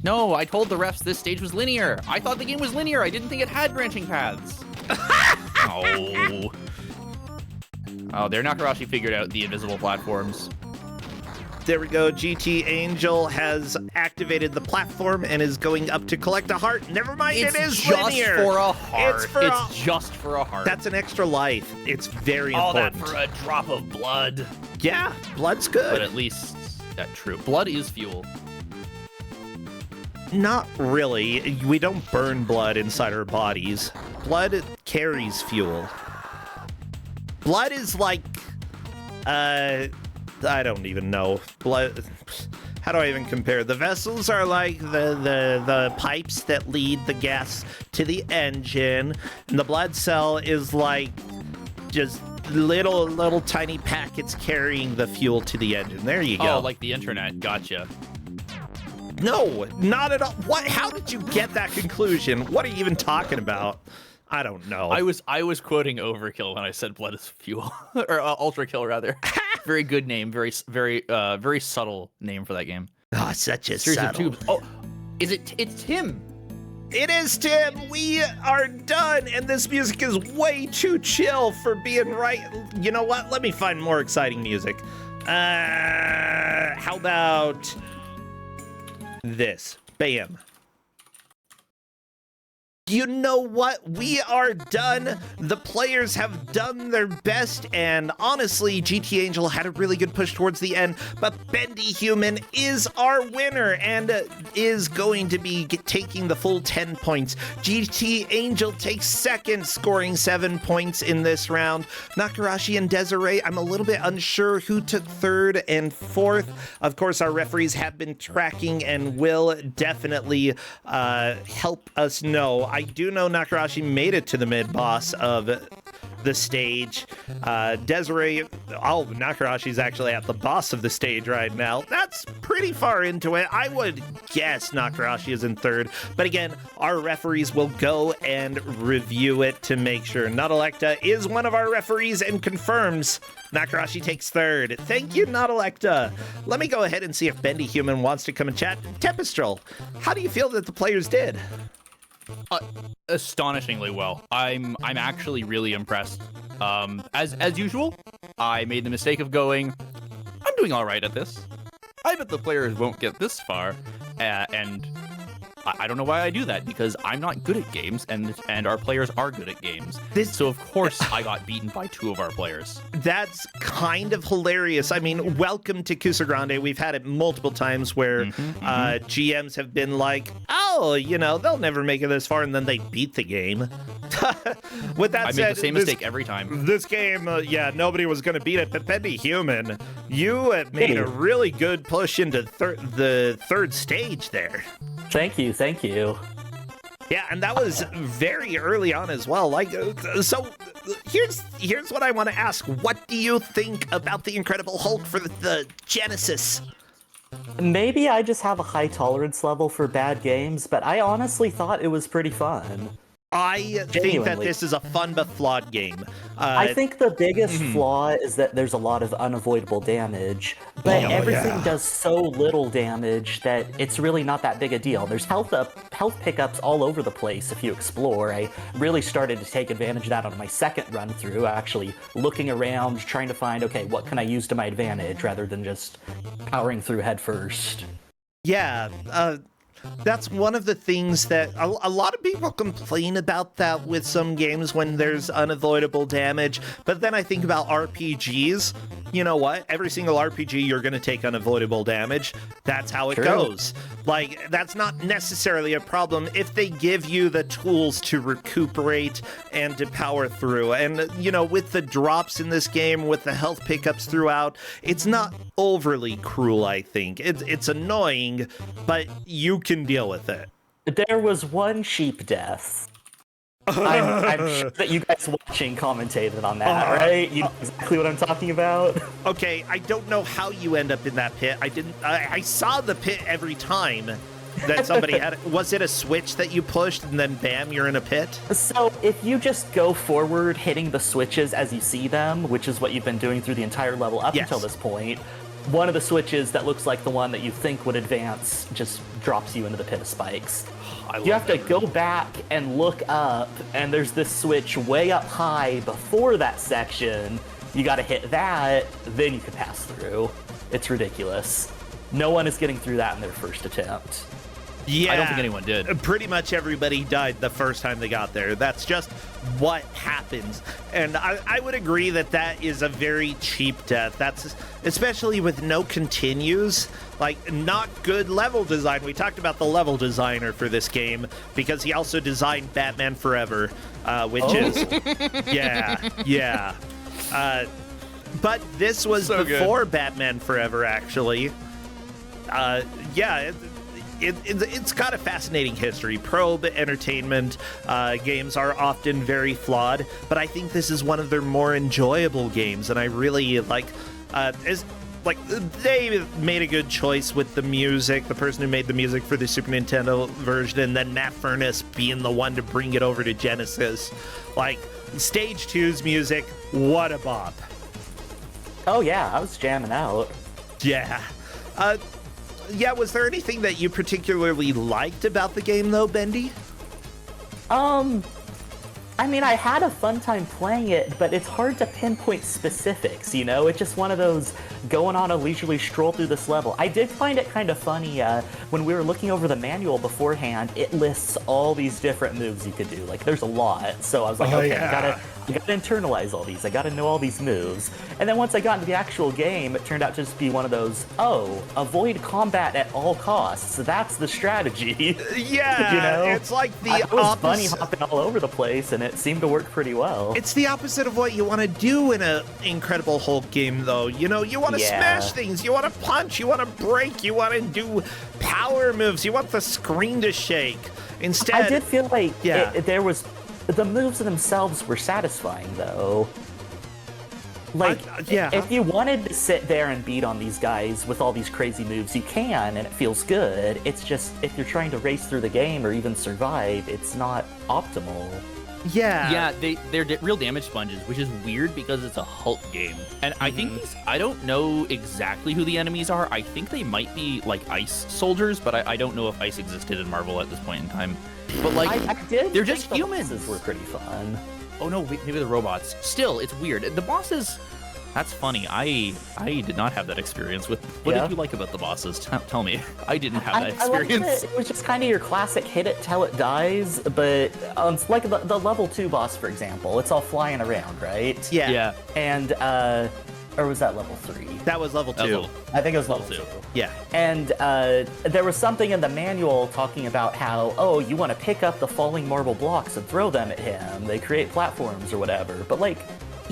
No, I told the refs this stage was linear. I thought the game was linear. I didn't think it had branching paths. Oh. Oh, their Nakarashi figured out the invisible platforms. There we go. GT Angel has activated the platform and is going up to collect a heart. Never mind, it is linear. It's just for a heart. It's just for a heart. That's an extra life. It's very important. All that for a drop of blood. Yeah, blood's good. But at least that's true. Blood is fuel. Not really. We don't burn blood inside our bodies. Blood carries fuel. Blood is like, I don't even know. Blood. How do I even compare? The vessels are like the pipes that lead the gas to the engine, and the blood cell is like just little tiny packets carrying the fuel to the engine. There you go. Oh, like the internet. Gotcha. No, not at all. What? How did you get that conclusion? What are you even talking about? I don't know. I was quoting Overkill when I said blood is fuel, or Ultra Kill rather. Very good name. Very subtle name for that game. Oh, such a subtle. Oh, it's Tim. It is Tim. We are done, and this music is way too chill for being right. You know what? Let me find more exciting music. How about this? Bam. you know what? We are done. The players have done their best, and honestly, GT Angel had a really good push towards the end, but Bendy Human is our winner and is going to be taking the full 10 points. GT Angel takes second, scoring 7 points in this round. Nakarashi and Desiree, I'm a little bit unsure who took third and fourth. Of course, our referees have been tracking and will definitely help us know. I do know Nakarashi made it to the mid-boss of the stage. Desiree, Nakarashi's actually at the boss of the stage right now. That's pretty far into it. I would guess Nakarashi is in third, but again, our referees will go and review it to make sure. Nautelecta is one of our referees and confirms Nakarashi takes third. Thank you, Nautelecta. Let me go ahead and see if Bendy Human wants to come and chat. Tempestral, how do you feel that the players did? Astonishingly well. I'm actually really impressed. As usual, I made the mistake of going, I'm doing all right at this. I bet the players won't get this far, and I don't know why I do that, because I'm not good at games, and our players are good at games. So of course I got beaten by 2 of our players. That's Kind of hilarious. I mean, welcome to Kusogrand8. We've had it multiple times where GMs have been like, oh, they'll never make it this far, and then they beat the game. With that said, I make the same mistake every time. This game, nobody was going to beat it, but Bendy Human, you made a really good push into the third stage there. Thank you. Yeah, and that was very early on as well. So here's what I want to ask. What do you think about the Incredible Hulk for the Genesis? Maybe I just have a high tolerance level for bad games, but I honestly thought it was pretty fun. I think that this is a fun but flawed game. I think the biggest flaw is that there's a lot of unavoidable damage, but everything does so little damage that it's really not that big a deal. There's health pickups all over the place if you explore. I really started to take advantage of that on my second run through, actually looking around, trying to find, okay, what can I use to my advantage rather than just powering through head first. Yeah, that's one of the things that a lot of people complain about that with some games when there's unavoidable damage. But then I think about RPGs. You know what? Every single RPG, you're going to take unavoidable damage. That's how it goes. That's not necessarily a problem if they give you the tools to recuperate and to power through. And, with the drops in this game, with the health pickups throughout, it's not overly cruel, I think. It's annoying, but you can deal with it. There was one sheep death. I'm sure that you guys watching commentated on that, right? You know exactly what I'm talking about? Okay, I don't know how you end up in that pit. I saw the pit every time that somebody had it. Was it a switch that you pushed and then bam, you're in a pit? So if you just go forward hitting the switches as you see them, which is what you've been doing through the entire level up until this point, one of the switches that looks like the one that you think would advance just drops you into the pit of spikes. You have to go back and look up, and there's this switch way up high before that section. You gotta hit that, then you can pass through. It's ridiculous. No one is getting through that in their first attempt. Yeah, I don't think anyone did. Pretty much everybody died the first time they got there. That's just what happens. And I would agree that is a very cheap death. That's especially with no continues, not good level design. We talked about the level designer for this game because he also designed Batman Forever, which is, yeah. But this was before Batman Forever, actually. It's got a fascinating history. Probe Entertainment games are often very flawed, but I think this is one of their more enjoyable games, and I really they made a good choice with the music, the person who made the music for the Super Nintendo version, and then Matt Furness being the one to bring it over to Genesis. Stage 2's music, what a bop. Oh yeah, I was jamming out. Yeah. Was there anything that you particularly liked about the game, though, Bendy? I I mean, I had a fun time playing it, but it's hard to pinpoint specifics, you know? It's just one of those going on a leisurely stroll through this level. I did find it kind of funny when we were looking over the manual beforehand, it lists all these different moves you could do. Like, there's a lot. So I was like, okay, I gotta internalize all these. I gotta know all these moves. And then once I got into the actual game, it turned out to just be one of those, avoid combat at all costs. That's the strategy. Yeah, you know? it's like the I was opposite. bunny hopping all over the place, and it seemed to work pretty well. It's the opposite of what you want to do in an Incredible Hulk game, though. You know, you want to smash things, you want to punch, you want to break, you want to do power moves, you want the screen to shake. Instead, I did feel like there was... The moves themselves were satisfying, though. Like, if you wanted to sit there and beat on these guys with all these crazy moves, you can, and it feels good. It's just, if you're trying to race through the game or even survive, it's not optimal. Yeah, they're real damage sponges, which is weird because it's a Hulk game. And I think I don't know exactly who the enemies are. I think they might be like ice soldiers, but I don't know if ice existed in Marvel at this point in time. But like, they're just humans. The bosses were pretty fun. Oh no, maybe the robots. Still, it's weird. The bosses, that's funny. I did not have that experience with. What did you like about the bosses? Tell me. I didn't have that experience. It was just kind of your classic hit it till it dies, but like the level 2 boss, for example, it's all flying around, right? Yeah. And or was that level 3? That was level 2. I think it was level 2. Yeah. And there was something in the manual talking about how, you want to pick up the falling marble blocks and throw them at him. They create platforms or whatever. But, like,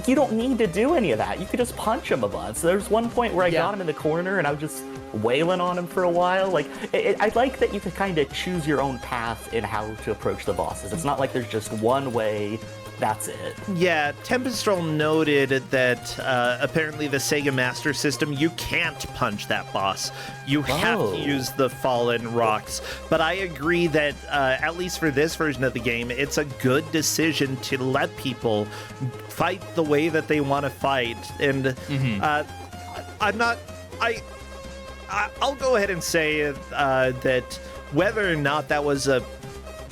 you don't need to do any of that. You could just punch him a bunch. So there's one point where I got him in the corner and I was just wailing on him for a while. Like, I like that you can kind of choose your own path in how to approach the bosses. It's not like there's just one way. That's it. Yeah, Tempestral noted that apparently the Sega Master System, you can't punch that boss. You have to use the fallen rocks. But I agree that, at least for this version of the game, it's a good decision to let people fight the way that they want to fight. And I'll go ahead and say that whether or not that was a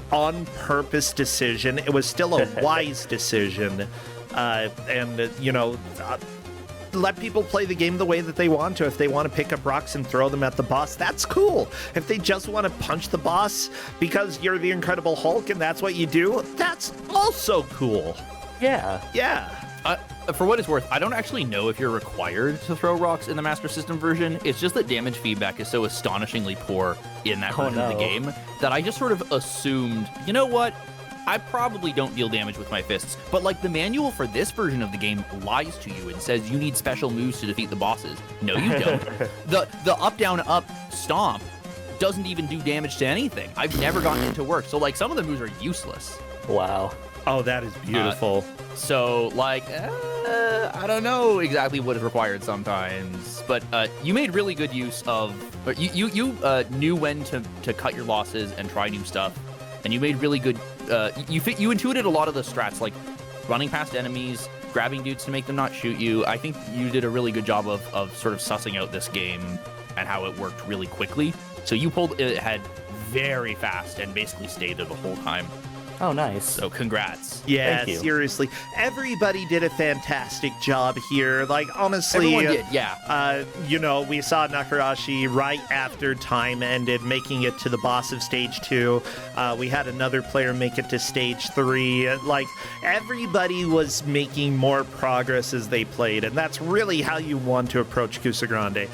on-purpose decision, it was still a wise decision, and let people play the game the way that they want to. If they want to pick up rocks and throw them at the boss, that's cool. If they just want to punch the boss because you're the Incredible Hulk and that's what you do, that's also cool. Yeah. For what it's worth, I don't actually know if you're required to throw rocks in the Master System version. It's just that damage feedback is so astonishingly poor in that version of the game that I just sort of assumed, you know what? I probably don't deal damage with my fists. But like the manual for this version of the game lies to you and says you need special moves to defeat the bosses. No, you don't. The up, down, up stomp doesn't even do damage to anything. I've never gotten it to work. So like some of the moves are useless. Wow. Oh, that is beautiful. So, like, I don't know exactly what is required sometimes, but you made really good use of, you knew when to cut your losses and try new stuff, and you made really good, you intuited a lot of the strats, like running past enemies, grabbing dudes to make them not shoot you. I think you did a really good job of sort of sussing out this game and how it worked really quickly. So you pulled it ahead very fast and basically stayed there the whole time. Oh, nice. So congrats. Yeah, Thank you. Seriously. Everybody did a fantastic job here. Like, honestly, everyone did, yeah. We saw Nakarashi right after time ended, making it to the boss of stage 2. We had another player make it to stage 3. Like, everybody was making more progress as they played, and that's really how you want to approach Kusogrand8.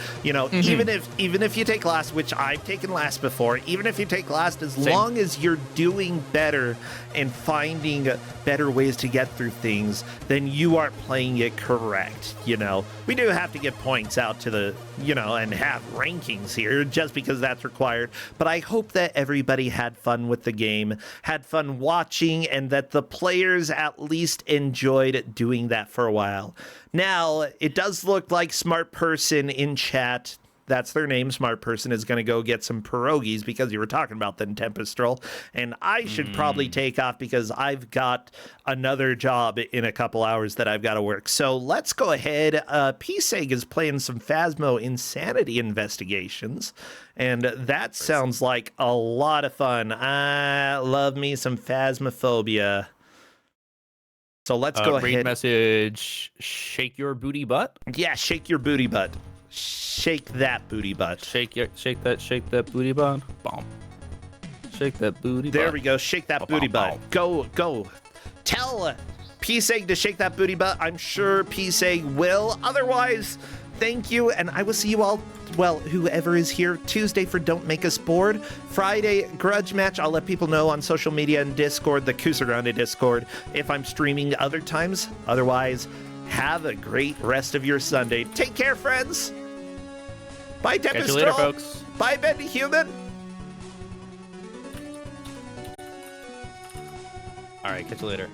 Even if you take last, which I've taken last before, even if you take last, as long as you're doing better and finding better ways to get through things, then you are playing it correct. We do have to give points out to the, and have rankings here just because that's required. But I hope that everybody had fun with the game, had fun watching, and that the players at least enjoyed doing that for a while. Now, it does look like Smart Person in chat, that's their name, Smart Person, is going to go get some pierogies because you were talking about them, Tempestral. And I should probably take off because I've got another job in a couple hours that I've got to work. So let's go ahead. PSEG is playing some Phasmo Insanity Investigations. And that sounds like a lot of fun. I love me some Phasmophobia. So let's go Read ahead. message. Shake your booty butt. Yeah, shake your booty butt. Shake that booty butt. Shake that booty butt. Boom. Shake that booty butt. There we go. Shake that booty butt. Go. Tell P-Seg to shake that booty butt. I'm sure P-Seg will. Otherwise, thank you, and I will see you all, well, whoever is here, Tuesday for Don't Make Us Bored. Friday, Grudge Match. I'll let people know on social media and Discord, the Kusogrand8 Discord, if I'm streaming other times. Otherwise, have a great rest of your Sunday. Take care, friends. Bye, Catch you Tempest. later, folks. Bye, Bendy Human. All right, catch you later.